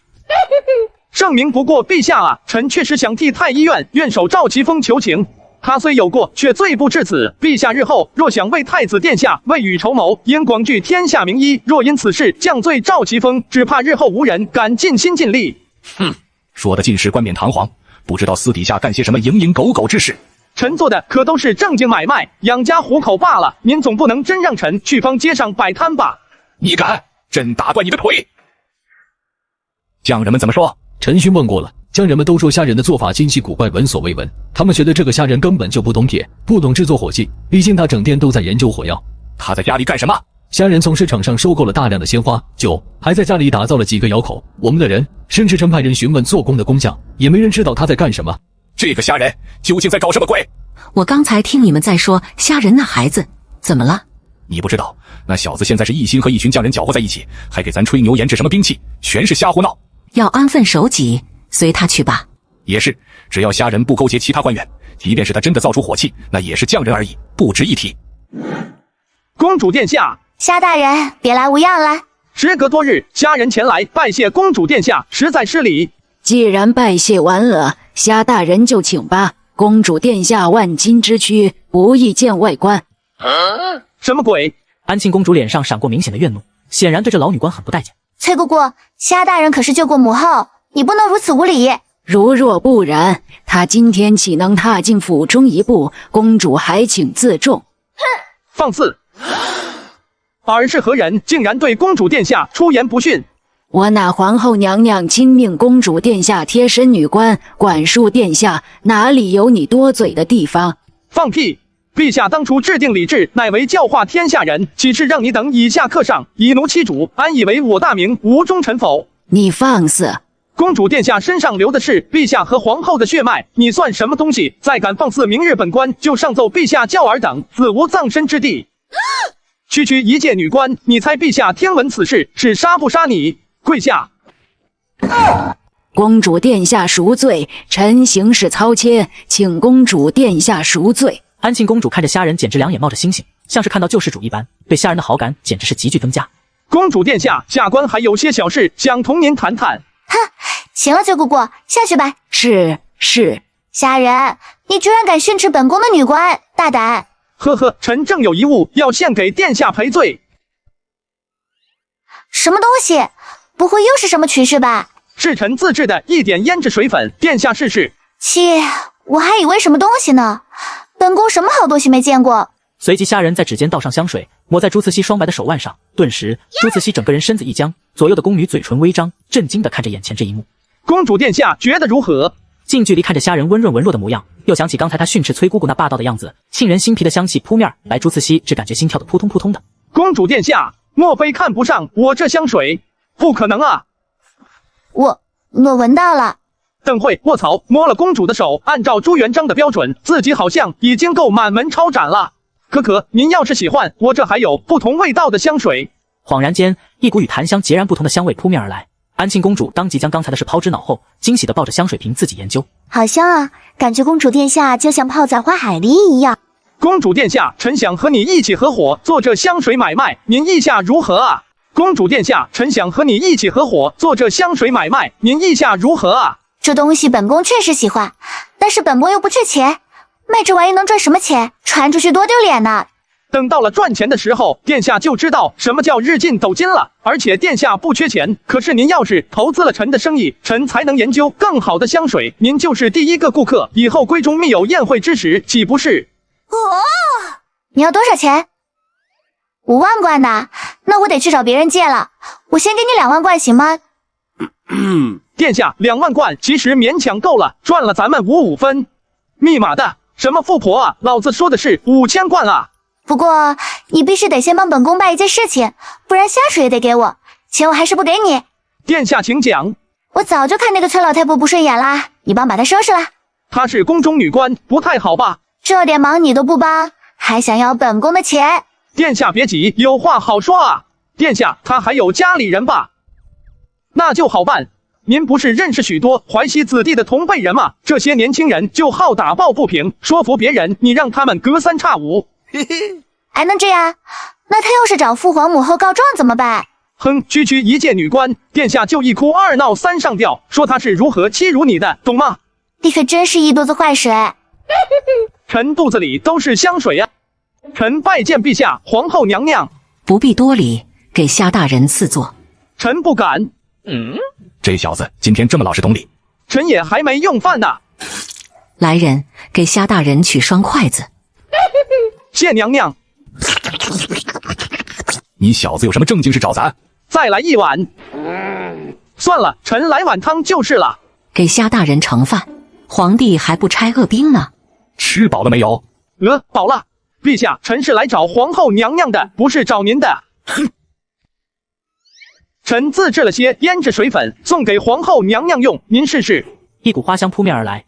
S1: 圣明不过陛下啊，臣确实想替太医院院守赵奇峰求情。他虽有过，却罪不至此。陛下日后若想为太子殿下未雨绸缪，应广聚天下名医。若因此事降罪赵奇峰，只怕日后无人敢尽心尽力。
S3: 说的尽是冠冕堂皇，不知道私底下干些什么蝇营狗苟之事。
S1: 臣做的可都是正经买卖，养家糊口罢了。您总不能真让臣去坊街上摆摊吧？
S3: 你敢？朕打断你的腿！匠人们怎么说？
S7: 臣询问过了，匠人们都说虾仁的做法精细古怪，闻所未闻。他们觉得这个虾仁根本就不懂铁，不懂制作火器，毕竟他整天都在研究火药。
S3: 他在家里干什么？
S7: 虾仁从市场上收购了大量的鲜花酒，还在家里打造了几个窑口。我们的人甚至曾派人询问做工的工匠，也没人知道他在干什么。
S3: 这个虾仁究竟在搞什么鬼？
S19: 我刚才听你们在说虾仁那孩子怎么了？
S3: 你不知道，那小子现在是一心和一群匠人搅和在一起，还给咱吹牛研制什么兵器，全是瞎胡闹。
S19: 要安分守己，随他去吧。
S3: 也是，只要虾仁不勾结其他官员，即便是他真的造出火器，那也是匠人而已，不值一提。
S1: 公主殿下，
S13: 虾大人别来无恙了。
S1: 时隔多日，虾仁前来拜谢公主殿下，实在失礼。
S4: 既然拜谢完了，虾大人就请吧。公主殿下万金之躯，不宜见外观。
S1: 什么鬼？
S6: 安庆公主脸上闪过明显的怨怒，显然对这老女官很不待见。
S13: 崔姑姑，虾大人可是救过母后，你不能如此无礼。
S4: 如若不然，他今天岂能踏进府中一步？公主还请自重。
S1: 哼，放肆！尔是何人，竟然对公主殿下出言不逊？
S4: 我那皇后娘娘亲命公主殿下贴身女官，管束殿下，哪里有你多嘴的地方？
S1: 放屁！陛下当初制定礼制，乃为教化天下人，岂是让你等以下克上，以奴欺主？安以为我大明无忠臣否？
S4: 你放肆！
S1: 公主殿下身上流的是陛下和皇后的血脉，你算什么东西？再敢放肆，明日本官就上奏陛下教尔等，死无葬身之地。区区一介女官，你猜陛下听闻此事是杀不杀你？跪下！
S4: 公主殿下赎罪，臣行事操切，请公主殿下赎罪。
S6: 安庆公主看着虾仁，简直两眼冒着星星，像是看到救世主一般，对虾仁的好感简直是急剧增加。
S1: 公主殿下，下官还有些小事想同您谈谈。
S13: 哼，行了，崔姑姑，下去吧。
S4: 是。
S13: 虾仁，你居然敢训斥本宫的女官，大胆！
S1: 呵呵，臣正有一物要献给殿下赔罪。
S13: 什么东西？不会又是什么曲事吧？
S1: 是臣自制的一点胭脂水粉，殿下试试。
S13: 切，我还以为什么东西呢。本宫什么好东西没见过。
S6: 随即虾仁在指尖倒上香水，抹在朱慈熹双白的手腕上，顿时朱慈熹整个人身子一僵，左右的宫女嘴唇微张，震惊地看着眼前这一幕。
S1: 公主殿下觉得如何？
S6: 近距离看着虾仁温润文弱的模样，又想起刚才他训斥崔姑姑那霸道的样子，沁人心脾的香气扑面来，朱慈溪只感觉心跳的扑通扑通的。
S1: 公主殿下，莫非看不上我这香水？不可能啊！
S13: 我闻到了。
S1: 等会卧槽，摸了公主的手，按照朱元璋的标准，自己好像已经够满门抄斩了。可可，您要是喜欢，我这还有不同味道的香水。
S6: 恍然间，一股与檀香截然不同的香味扑面而来。安庆公主当即将刚才的事抛之脑后，惊喜地抱着香水瓶自己研究。
S13: 好香啊，感觉公主殿下就像泡在花海里一样。
S1: 公主殿下，臣想和你一起合伙做这香水买卖，您意下如何啊？公主殿下，臣想和你一起合伙做这香水买卖，您意下如何啊？
S13: 这东西本宫确实喜欢，但是本宫又不缺钱，卖这玩意能赚什么钱？传出去多丢脸呢！
S1: 等到了赚钱的时候，殿下就知道什么叫日进斗金了。而且殿下不缺钱，可是您要是投资了臣的生意，臣才能研究更好的香水，您就是第一个顾客，以后闺中密友宴会之时，岂不是？
S13: 哦，你要多少钱？5万贯的，那我得去找别人借了。我先给你2万贯行吗？
S1: 殿下，2万贯其实勉强够了，赚了咱们5分。密码的，什么富婆啊，老子说的是5000贯啊！
S13: 不过你必须得先帮本宫办一件事情，不然香水也得给我，钱我还是不给你。
S1: 殿下请讲。
S13: 我早就看那个崔老太婆不顺眼啦，你帮把她收拾了。
S1: 她是宫中女官，不太好吧？
S13: 这点忙你都不帮，还想要本宫的钱？
S1: 殿下别急，有话好说啊。殿下，她还有家里人吧？那就好办。您不是认识许多淮西子弟的同辈人吗？这些年轻人就好打抱不平，说服别人，你让他们隔三差五。
S13: 还能这样？那他要是找父皇母后告状怎么办？
S1: 哼，区区一介女官，殿下就1哭2闹3上吊，说她是如何欺辱你的，懂吗？
S13: 你可真是一肚子坏水。
S1: 臣肚子里都是香水啊！臣拜见陛下，皇后娘娘。
S19: 不必多礼，给虾大人赐座。
S1: 臣不敢。
S3: 这小子今天这么老实懂礼。
S1: 臣也还没用饭呢。
S19: 来人，给虾大人取双筷子。
S1: 谢娘娘。
S3: 你小子有什么正经事找咱？
S1: 再来1碗。算了，臣来碗汤就是了。
S19: 给虾大人盛饭，皇帝还不差饿兵呢。
S3: 吃饱了没有？
S1: 饱了。陛下，臣是来找皇后娘娘的，不是找您的。臣自制了些胭脂水粉，送给皇后娘娘用，您试试。
S6: 一股花香扑面而来，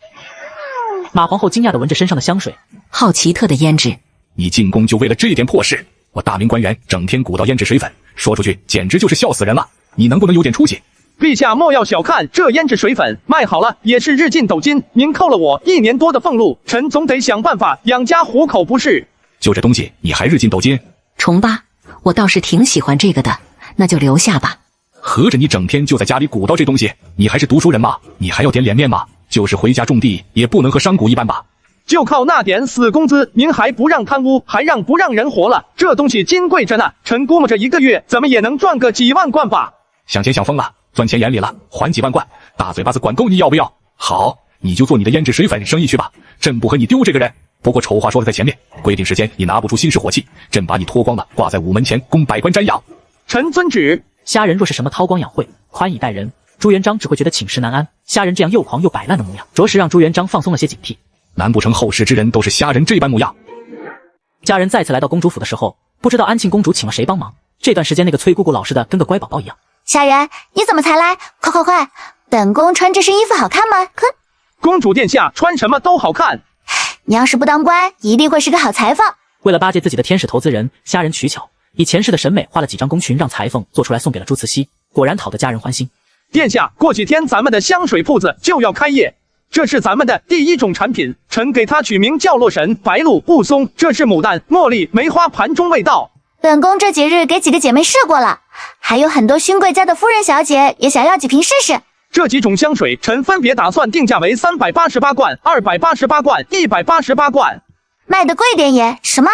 S6: 马皇后惊讶地闻着身上的香水，
S19: 好奇特的胭脂。
S3: 你进宫就为了这点破事？我大明官员整天鼓捣胭脂水粉，说出去简直就是笑死人了。你能不能有点出息？
S1: 陛下莫要小看这胭脂水粉，卖好了也是日进斗金。您扣了我1年多的俸禄，臣总得想办法养家糊口，不是？
S3: 就这东西，你还日进斗金？
S19: 重八，我倒是挺喜欢这个的，那就留下吧。
S3: 合着你整天就在家里鼓捣这东西，你还是读书人吗？你还要点脸面吗？就是回家种地，也不能和商贾一般吧？
S1: 就靠那点死工资，您还不让贪污，还让不让人活了？这东西金贵着呢，臣估摸着1个月怎么也能赚个几万贯吧？
S3: 想钱想疯了，赚钱眼里了，还几万贯，大嘴巴子管够你要不要？好，你就做你的胭脂水粉生意去吧，朕不和你丢这个人。不过丑话说的在前面，规定时间你拿不出新式火器，朕把你脱光了挂在午门前供百官瞻仰。
S1: 臣遵旨。
S6: 虾仁若是什么韬光养晦、宽以待人，朱元璋只会觉得寝食难安。虾仁这样又狂又摆烂的模样，着实让朱元璋放松了些警惕。
S3: 难不成后世之人都是虾仁这般模样？
S6: 家人再次来到公主府的时候，不知道安庆公主请了谁帮忙。这段时间那个崔姑姑老实的跟个乖宝宝一样。
S13: 虾仁，你怎么才来？快！本宫穿这身衣服好看吗？
S1: 公主殿下穿什么都好看。
S13: 你要是不当官，一定会是个好裁缝。
S6: 为了巴结自己的天使投资人，虾仁取巧以前世的审美画了几张宫裙，让裁缝做出来送给了朱慈溪，果然讨得家人欢心。
S1: 殿下，过几天咱们的香水铺子就要开业，这是咱们的第1种产品，臣给它取名叫洛神、白露、雾松，这是牡丹、茉莉、梅花盘中味道。
S13: 本宫这几日给几个姐妹试过了，还有很多勋贵家的夫人小姐也想要几瓶试试。
S1: 这几种香水，臣分别打算定价为388贯、288贯、188贯。
S13: 卖的贵点也？什么？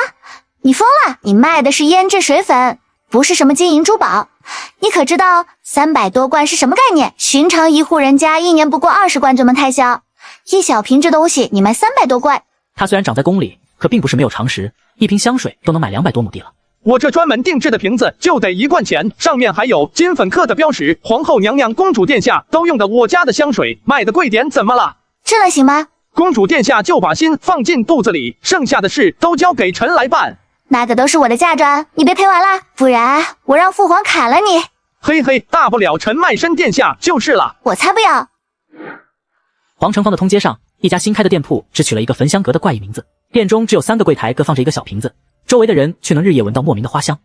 S13: 你疯了？你卖的是胭脂水粉，不是什么金银珠宝。你可知道300多贯是什么概念？寻常一户人家1年不过20贯就能开销，一小瓶这东西你卖300多贯。
S6: 他虽然长在宫里，可并不是没有常识，一瓶香水都能买200多亩地了。
S1: 我这专门定制的瓶子就得1贯钱，上面还有金粉刻的标识。皇后娘娘、公主殿下都用的我家的香水，卖的贵点怎么了？
S13: 这能行吗？
S1: 公主殿下就把心放进肚子里，剩下的事都交给臣来办。
S13: 那个都是我的嫁妆，你别赔完了，不然我让父皇砍了你。
S1: 嘿嘿，大不了臣卖身殿下就是了。
S13: 我才不要！
S6: 皇城坊的通街上，一家新开的店铺只取了一个焚香阁的怪异名字，店中只有3个柜台，各放着一个小瓶子，周围的人却能日夜闻到莫名的花香。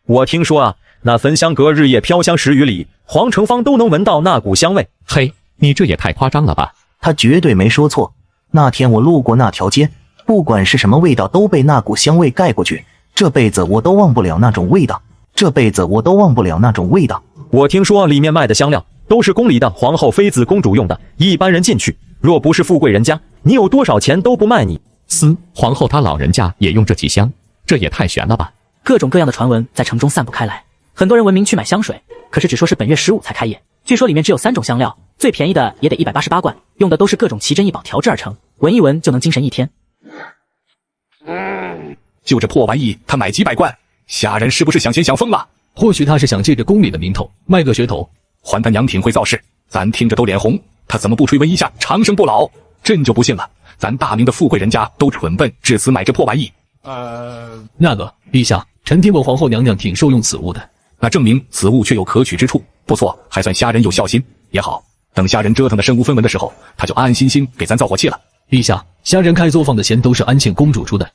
S2: 我听说啊，那焚香阁日夜飘香10余里，皇城坊都能闻到那股香味。
S21: 嘿，你这也太夸张了吧？
S9: 他绝对没说错。那天我路过那条街，不管是什么味道都被那股香味盖过去，这辈子我都忘不了那种味道，这辈子我都忘不了那种味道。
S2: 我听说里面卖的香料都是宫里的皇后、妃子、公主用的，一般人进去，若不是富贵人家，你有多少钱都不卖你。
S21: 皇后她老人家也用这起香，这也太悬了吧！
S6: 各种各样的传闻在城中散布开来，很多人闻名去买香水，可是只说是本月15才开业，据说里面只有3种香料，最便宜的也得188贯，用的都是各种奇珍异宝调制而成，闻一闻就能精神1天。
S3: 就这破玩意，他买几百贯，虾人是不是想钱想疯了？
S7: 或许他是想借着宫里的名头卖个噱头。
S3: 还他娘挺会造势，咱听着都脸红，他怎么不吹闻一下长生不老？朕就不信了，咱大明的富贵人家都蠢笨至此买这破玩意。
S7: 那个陛下，臣听闻皇后娘娘挺受用此物的，
S3: 那证明此物确有可取之处，不错，还算虾人有孝心。也好，等虾人折腾的身无分文的时候，他就安安心心给咱造火器了。
S7: 陛下，虾人开作坊的钱都是安庆公主出的。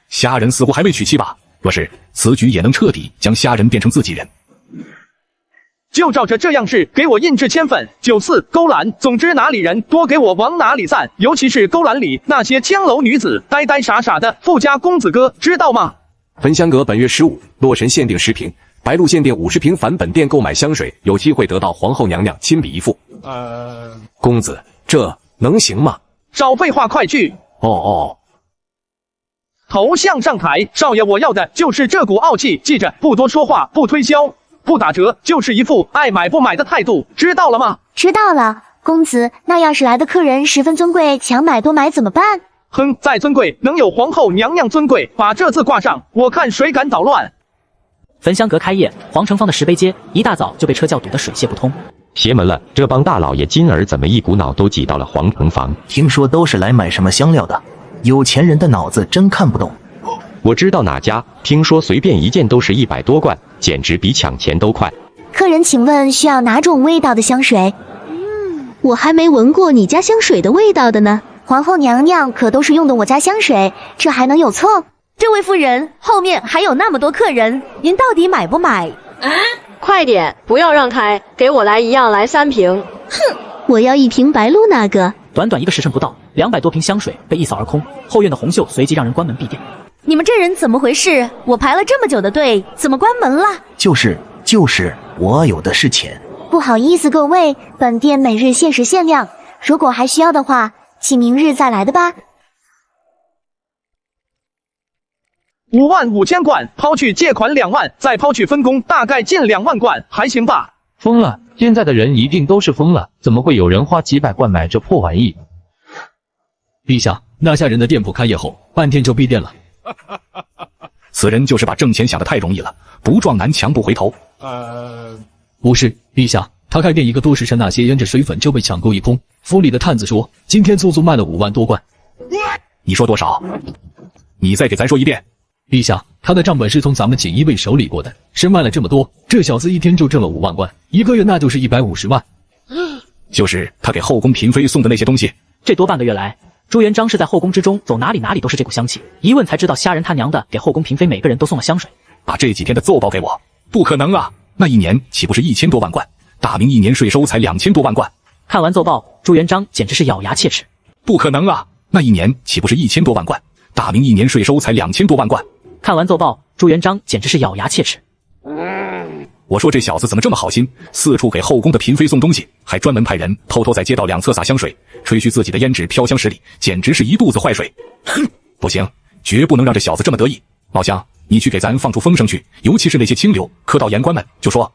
S3: 虾人似乎还未娶妻吧？若是此举也能彻底将虾人变成自己人，
S1: 就照着这样式给我印制铅粉94勾栏，总之哪里人多给我往哪里散，尤其是勾栏里那些青楼女子，呆呆傻傻的富家公子哥，知道吗？
S8: 焚香阁本月15，洛神限定10瓶，白鹿限定50瓶。凡本店购买香水，有机会得到皇后娘娘亲笔一付。公子，这能行吗？
S1: 少废话，快去！头向上抬，少爷，我要的就是这股傲气，记着，不多说话，不推销，不打折，就是一副爱买不买的态度，知道了吗？
S13: 知道了，公子。那要是来的客人十分尊贵，强买多买怎么办？
S1: 哼，再尊贵能有皇后娘娘尊贵？把这字挂上，我看谁敢捣乱。
S6: 焚香阁开业，皇城坊的石碑街一大早就被车轿堵得水泄不通。
S14: 邪门了，这帮大老爷今儿怎么一股脑都挤到了皇城坊？
S9: 听说都是来买什么香料的，有钱人的脑子真看不懂。
S14: 我知道哪家，听说随便一件都是100多贯，简直比抢钱都快。
S13: 客人，请问需要哪种味道的香水？我还没闻过你家香水的味道的呢。皇后娘娘可都是用的我家香水，这还能有错？
S23: 这位夫人，后面还有那么多客人，您到底买不买？
S24: 快点，不要让开，给我来一样，来3瓶。
S13: 哼，我要1瓶白鹿那个。
S6: 短短1个时辰不到，200多瓶香水被一扫而空，后院的红袖随即让人关门闭店。
S23: 你们这人怎么回事？我排了这么久的队，怎么关门了？
S9: 就是，我有的是钱。
S13: 不好意思各位，本店每日限时限量，如果还需要的话，请明日再来的吧。
S1: 55000贯，抛去借款2万，再抛去分工，大概近2万贯，还行吧？
S22: 疯了，现在的人一定都是疯了，怎么会有人花几百贯买这破玩意？
S7: 陛下，那下人的店铺开业后，半天就闭店了。
S3: 此人就是把挣钱想得太容易了，不撞南墙不回头。
S7: 不是，陛下，他开店1个多时辰，那些胭脂水粉就被抢购一空。府里的探子说，今天足足卖了5万多贯。
S3: 你说多少？你再给咱说一遍。
S7: 陛下，他的账本是从咱们锦衣卫手里过的，是卖了这么多，这小子一天就挣了5万贯，1个月那就是150万。
S3: 就是他给后宫嫔妃送的那些东西。
S6: 这多半个月来，朱元璋是在后宫之中走哪里都是这股香气，一问才知道虾人他娘的给后宫嫔妃每个人都送了香水。
S3: 把这几天的奏报给我。不可能啊，那一年岂不是1000多万贯？大明一年税收才2000多万贯。
S6: 看完奏报，朱元璋简直是咬牙切齿。
S3: 不可能啊，那一年岂不是1000多万贯？大明一年税收才2000多万贯。
S6: 看完奏报，朱元璋简直是咬牙切齿。
S3: 我说这小子怎么这么好心，四处给后宫的嫔妃送东西，还专门派人偷偷在街道两侧撒香水，吹嘘自己的胭脂飘香10里，简直是一肚子坏水。哼，不行，绝不能让这小子这么得意。老乡，你去给咱放出风声去，尤其是那些清流、客道言官们，就说：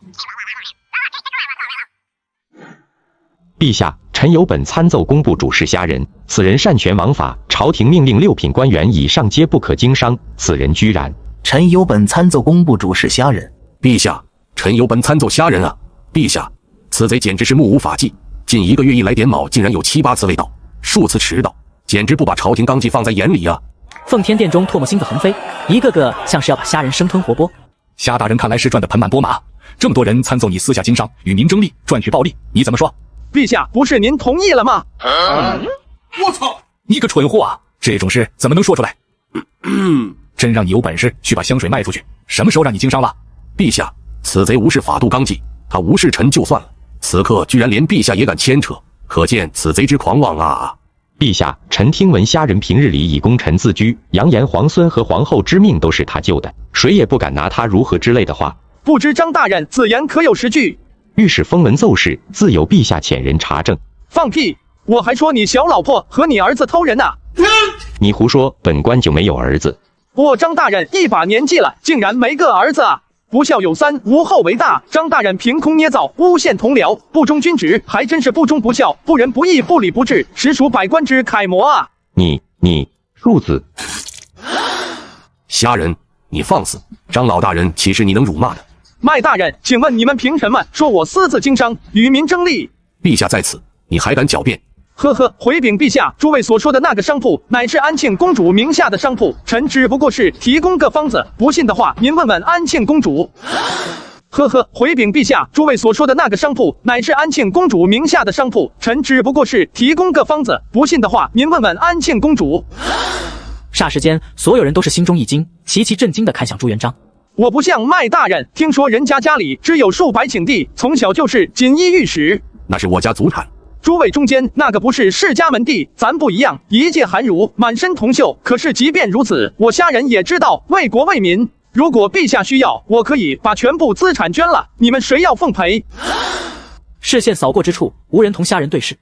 S14: 陛下，臣臣有本参奏工部主事虾仁，此人擅权枉法，朝廷命令6品官员以上皆不可经商，此人居然。
S9: 臣有本参奏工部主事虾仁。
S8: 陛下，臣有本参奏虾仁啊！陛下，此贼简直是目无法纪，近1个月以来点卯竟然有7、8次未到，数次迟到，简直不把朝廷纲纪放在眼里啊！
S6: 奉天殿中唾沫星子横飞，一个个像是要把虾仁生吞活剥。
S3: 虾大人看来是赚得盆满钵满，这么多人参奏你私下经商，与民争利，赚取暴利，你怎么说？
S1: 陛下，不是您同意了吗？
S3: 我操！你个蠢货啊！这种事怎么能说出来？真让你有本事去把香水卖出去！什么时候让你经商了？
S8: 陛下，此贼无视法度纲纪，他无视臣就算了，此刻居然连陛下也敢牵扯，可见此贼之狂妄啊！
S14: 陛下，臣听闻虾仁平日里以功臣自居，扬言皇孙和皇后之命都是他救的，谁也不敢拿他如何之类的话。
S1: 不知张大人此言可有实据？
S14: 御史封文奏事，自有陛下遣人查证。
S1: 放屁！我还说你小老婆和你儿子偷人呢。
S14: 你胡说，本官就没有儿子。
S1: 我张大人一把年纪了，竟然没个儿子啊！不孝有三，无后为大。张大人凭空捏造，诬陷同僚，不忠君旨，还真是不忠不孝，不仁不义，不礼不智，实属百官之楷模啊！
S14: 你庶子！
S8: 虾仁，你放肆！张老大人岂是你能辱骂的？
S1: 麦大人，请问你们凭什么说我私自经商，与民争利？
S8: 陛下在此，你还敢狡辩？
S1: 呵呵，回禀陛下，诸位所说的那个商铺，乃是安庆公主名下的商铺，臣只不过是提供个方子，不信的话，您问问安庆公主。呵呵，回禀陛下，诸位所说的那个商铺，乃是安庆公主名下的商铺，臣只不过是提供个方子，不信的话，您问问安庆公主。
S6: 霎时间，所有人都是心中一惊，齐齐震惊地看向朱元璋。
S1: 我不像麦大人，听说人家家里只有数百顷地，从小就是锦衣玉食，
S8: 那是我家祖产。
S1: 诸位中间那个不是世家门第，咱不一样，一介寒儒，满身铜锈。可是即便如此，我虾仁也知道为国为民。如果陛下需要，我可以把全部资产捐了，你们谁要奉陪？
S6: 视线扫过之处，无人同虾仁对视。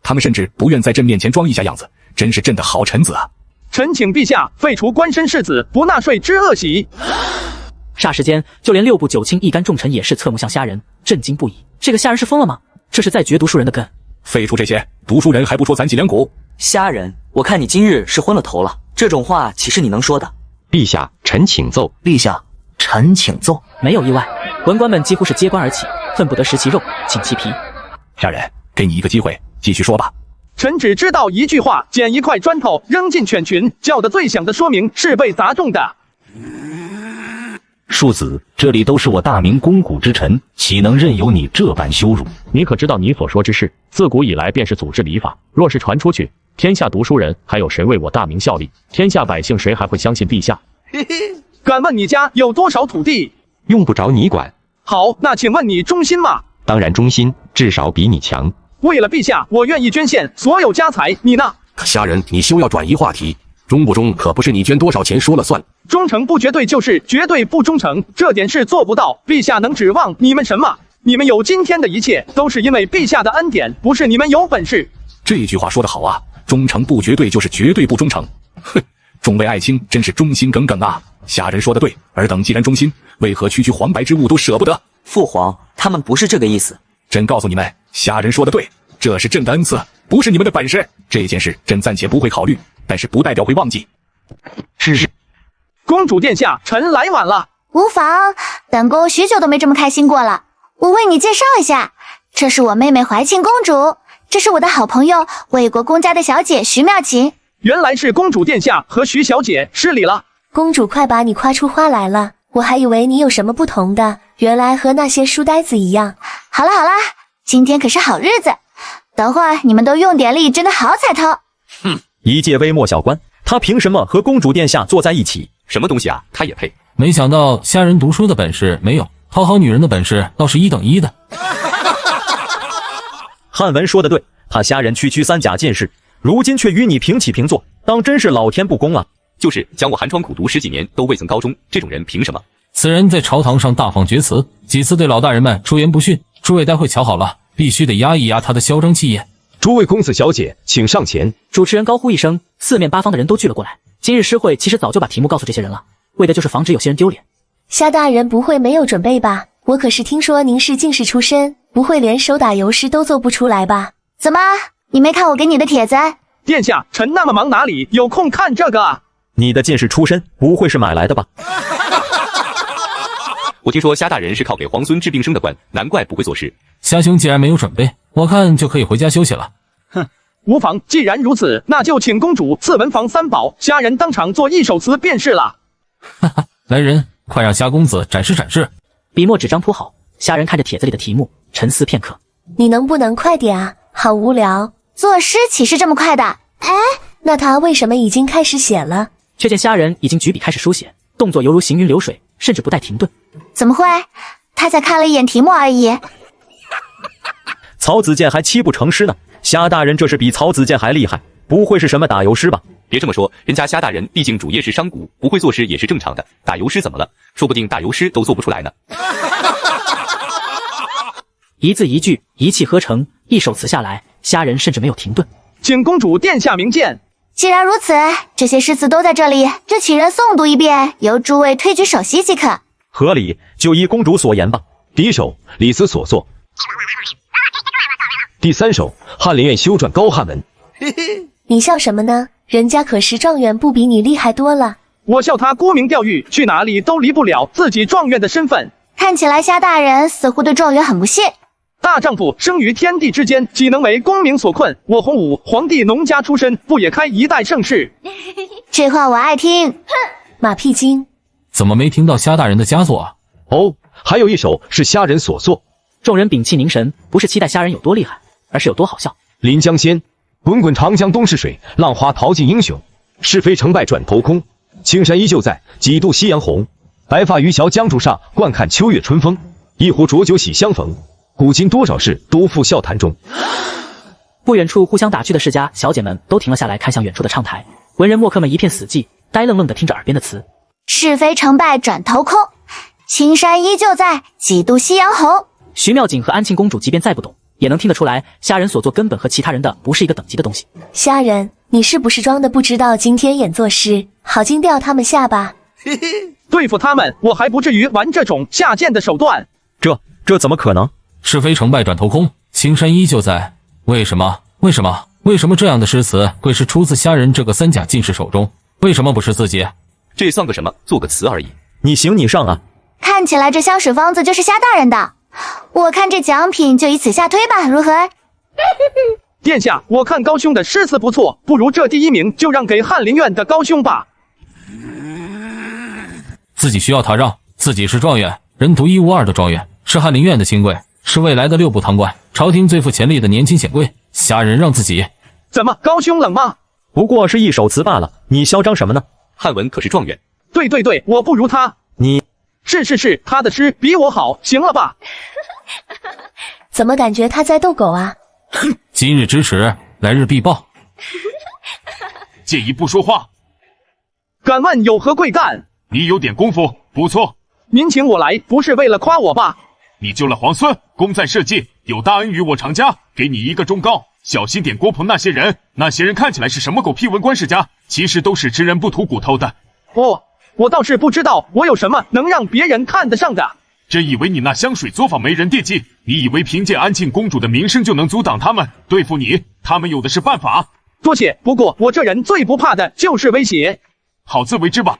S3: 他们甚至不愿在朕面前装一下样子，真是朕的好臣子啊！
S1: 臣请陛下废除官绅士子不纳税之恶习。
S6: 霎时间，就连6部9卿一干重臣也是侧目向虾仁，震惊不已。这个虾仁是疯了吗？这是在绝读书人的根。
S3: 废除这些读书人还不说咱脊梁骨？
S11: 虾仁，我看你今日是昏了头了，这种话岂是你能说的？
S14: 陛下，臣请奏。
S9: 陛下，臣请奏。
S6: 没有意外，文官们几乎是揭棺而起，恨不得食其肉，寝其皮。
S3: 虾仁，给你一个机会，继续说吧。
S1: 臣只知道一句话：捡一块砖头扔进犬群，叫得最响的说明是被砸中的。
S10: 庶子，这里都是我大明肱骨之臣，岂能任由你这般羞辱？
S18: 你可知道你所说之事，自古以来便是祖制礼法，若是传出去，天下读书人还有谁为我大明效力？天下百姓谁还会相信陛下？
S1: 嘿嘿，敢问你家有多少土地？
S14: 用不着你管。
S1: 好，那请问你忠心吗？
S14: 当然忠心，至少比你强。
S1: 为了陛下，我愿意捐献所有家财，你呢？
S8: 虾仁，你休要转移话题，忠不忠可不是你捐多少钱说了算。
S1: 忠诚不绝对就是绝对不忠诚，这点是做不到。陛下能指望你们什么？你们有今天的一切，都是因为陛下的恩典，不是你们有本事。
S3: 这句话说得好啊，忠诚不绝对就是绝对不忠诚。哼，众位爱卿真是忠心耿耿啊！虾仁说得对，尔等既然忠心，为何区区黄白之物都舍不得？
S11: 父皇，他们不是这个意思。
S3: 朕告诉你们，虾仁说得对，这是朕的恩赐，不是你们的本事。这件事朕暂且不会考虑，但是不代表会忘记。
S9: 是。
S1: 公主殿下，臣来晚了。
S23: 无妨，本宫许久都没这么开心过了。我为你介绍一下，这是我妹妹怀庆公主，这是我的好朋友魏国公家的小姐徐妙琴。
S1: 原来是公主殿下和徐小姐，失礼了。
S23: 公主快把你夸出花来了，我还以为你有什么不同的，原来和那些书呆子一样。好了好了，今天可是好日子，等会儿你们都用点力，真的好彩头。
S2: 哼，一介微末小官，他凭什么和公主殿下坐在一起？
S12: 什么东西啊，他也配？
S22: 没想到虾仁读书的本事没有，讨好女人的本事倒是1等1的。
S2: 汉文说的对，他虾仁区3甲进士，如今却与你平起平坐，当真是老天不公啊！
S12: 就是将我寒窗苦读10几年都未曾高中，这种人凭什么？
S22: 此人在朝堂上大放厥词，几次对老大人们出言不逊，诸位待会瞧好了，必须得压一压他的嚣张气焰。
S8: 诸位公子小姐，请上前。
S6: 主持人高呼一声，四面八方的人都聚了过来。今日诗会其实早就把题目告诉这些人了，为的就是防止有些人丢脸。
S23: 夏大人不会没有准备吧？我可是听说您是进士出身，不会连手打油诗都做不出来吧？怎么，你没看我给你的帖子？
S1: 殿下，臣那么忙，哪里有空看这个啊？
S2: 你的进士出身不会是买来的吧？
S12: 我听说虾大人是靠给皇孙治病生的官，难怪不会做事。
S22: 虾兄既然没有准备，我看就可以回家休息了。
S1: 哼，无妨。既然如此，那就请公主赐文房3宝，虾人当场做一首词便是了。
S22: 哈哈，来人，快让虾公子展示展示。
S6: 笔墨纸张铺好，虾人看着帖子里的题目，沉思片刻。
S23: 你能不能快点啊？好无聊。作诗岂是这么快的？哎，那他为什么已经开始写了？
S6: 却见虾人已经举笔开始书写，动作犹如行云流水，甚至不带停顿。
S23: 怎么会？他才看了一眼题目而已。
S2: 曹子建还七不成诗呢，虾大人这是比曹子建还厉害，不会是什么打油诗吧？
S12: 别这么说，人家虾大人毕竟主业是商贾，不会作诗也是正常的。打油诗怎么了？说不定打油诗都做不出来呢。
S6: 一字一句，一气呵成，一首词下来，虾人甚至没有停顿。
S1: 请公主殿下明鉴。
S23: 既然如此，这些诗词都在这里，就请人诵读一遍，由诸位推举首席即可。
S2: 合理，就依公主所言吧。
S8: 第一首，李斯所作。第3首，翰林院修撰高汉文。
S23: 你笑什么呢？人家可是状元，不比你厉害多了。
S1: 我笑他沽名钓誉，去哪里都离不了自己状元的身份。
S23: 看起来虾大人似乎对状元很不屑。
S1: 大丈夫生于天地之间，岂能为功名所困？我洪武皇帝农家出身，不也开一代盛世？
S23: 这话我爱听。哼，马屁精。
S22: 怎么没听到虾大人的佳作啊？
S8: 哦，还有一首是虾人所作。
S6: 众人屏气凝神，不是期待虾人有多厉害，而是有多好笑。
S8: 临江仙，滚滚长江东逝水，浪花淘尽英雄。是非成败转头空，青山依旧在，几度夕阳红。白发渔樵江渚上，惯看秋月春风。一壶浊酒喜相逢，古今多少事，独付笑谈中。
S6: 不远处互相打趣的世家小姐们都停了下来，看向远处的唱台。文人墨客们一片死寂，呆愣愣地听着耳边的词。
S23: 是非成败转头空，青山依旧在，几度夕阳红。
S6: 徐妙景和安庆公主即便再不懂，也能听得出来，虾人所作根本和其他人的不是一个等级的东西。
S23: 虾人，你是不是装的不知道今天演作诗，好惊掉他们下巴？
S1: 对付他们，我还不至于玩这种下贱的手段。
S2: 这怎么可能？
S22: 是非成败转头空，青山依旧在。为什么这样的诗词会是出自虾人这个3甲进士手中？为什么不是自己？
S12: 这算个什么？做个词而已。
S2: 你行你上啊！
S23: 看起来这香水方子就是虾大人的，我看这奖品就以此下推吧，如何？
S1: 殿下，我看高兄的诗词不错，不如这第1名就让给翰林院的高兄吧。
S22: 自己需要他让，自己是状元，人独一无二的状元，是翰林院的亲贵，是未来的6部堂官，朝廷最富潜力的年轻显贵。虾人让自己，
S1: 怎么高兄冷吗？
S2: 不过是一首词罢了，你嚣张什么呢？
S12: 汉文可是状元。
S1: 对，我不如他。
S2: 你
S1: 是，他的诗比我好，行了吧？
S23: 怎么感觉他在逗狗啊？
S22: 今日之耻，来日必报。
S5: 介意不说话。
S1: 敢问有何贵干？
S5: 你有点功夫，不错。
S1: 您请我来，不是为了夸我吧？
S5: 你救了皇孙，功在社稷，有大恩于我常家，给你一个忠告，小心点郭鹏那些人。那些人看起来是什么狗屁文官世家，其实都是吃人不吐骨头的。
S1: 我倒是不知道我有什么能让别人看得上的。
S5: 真以为你那香水作坊没人惦记？你以为凭借安庆公主的名声就能阻挡他们？对付你，他们有的是办法。
S1: 多谢，不过我这人最不怕的就是威胁。
S5: 好自为之吧。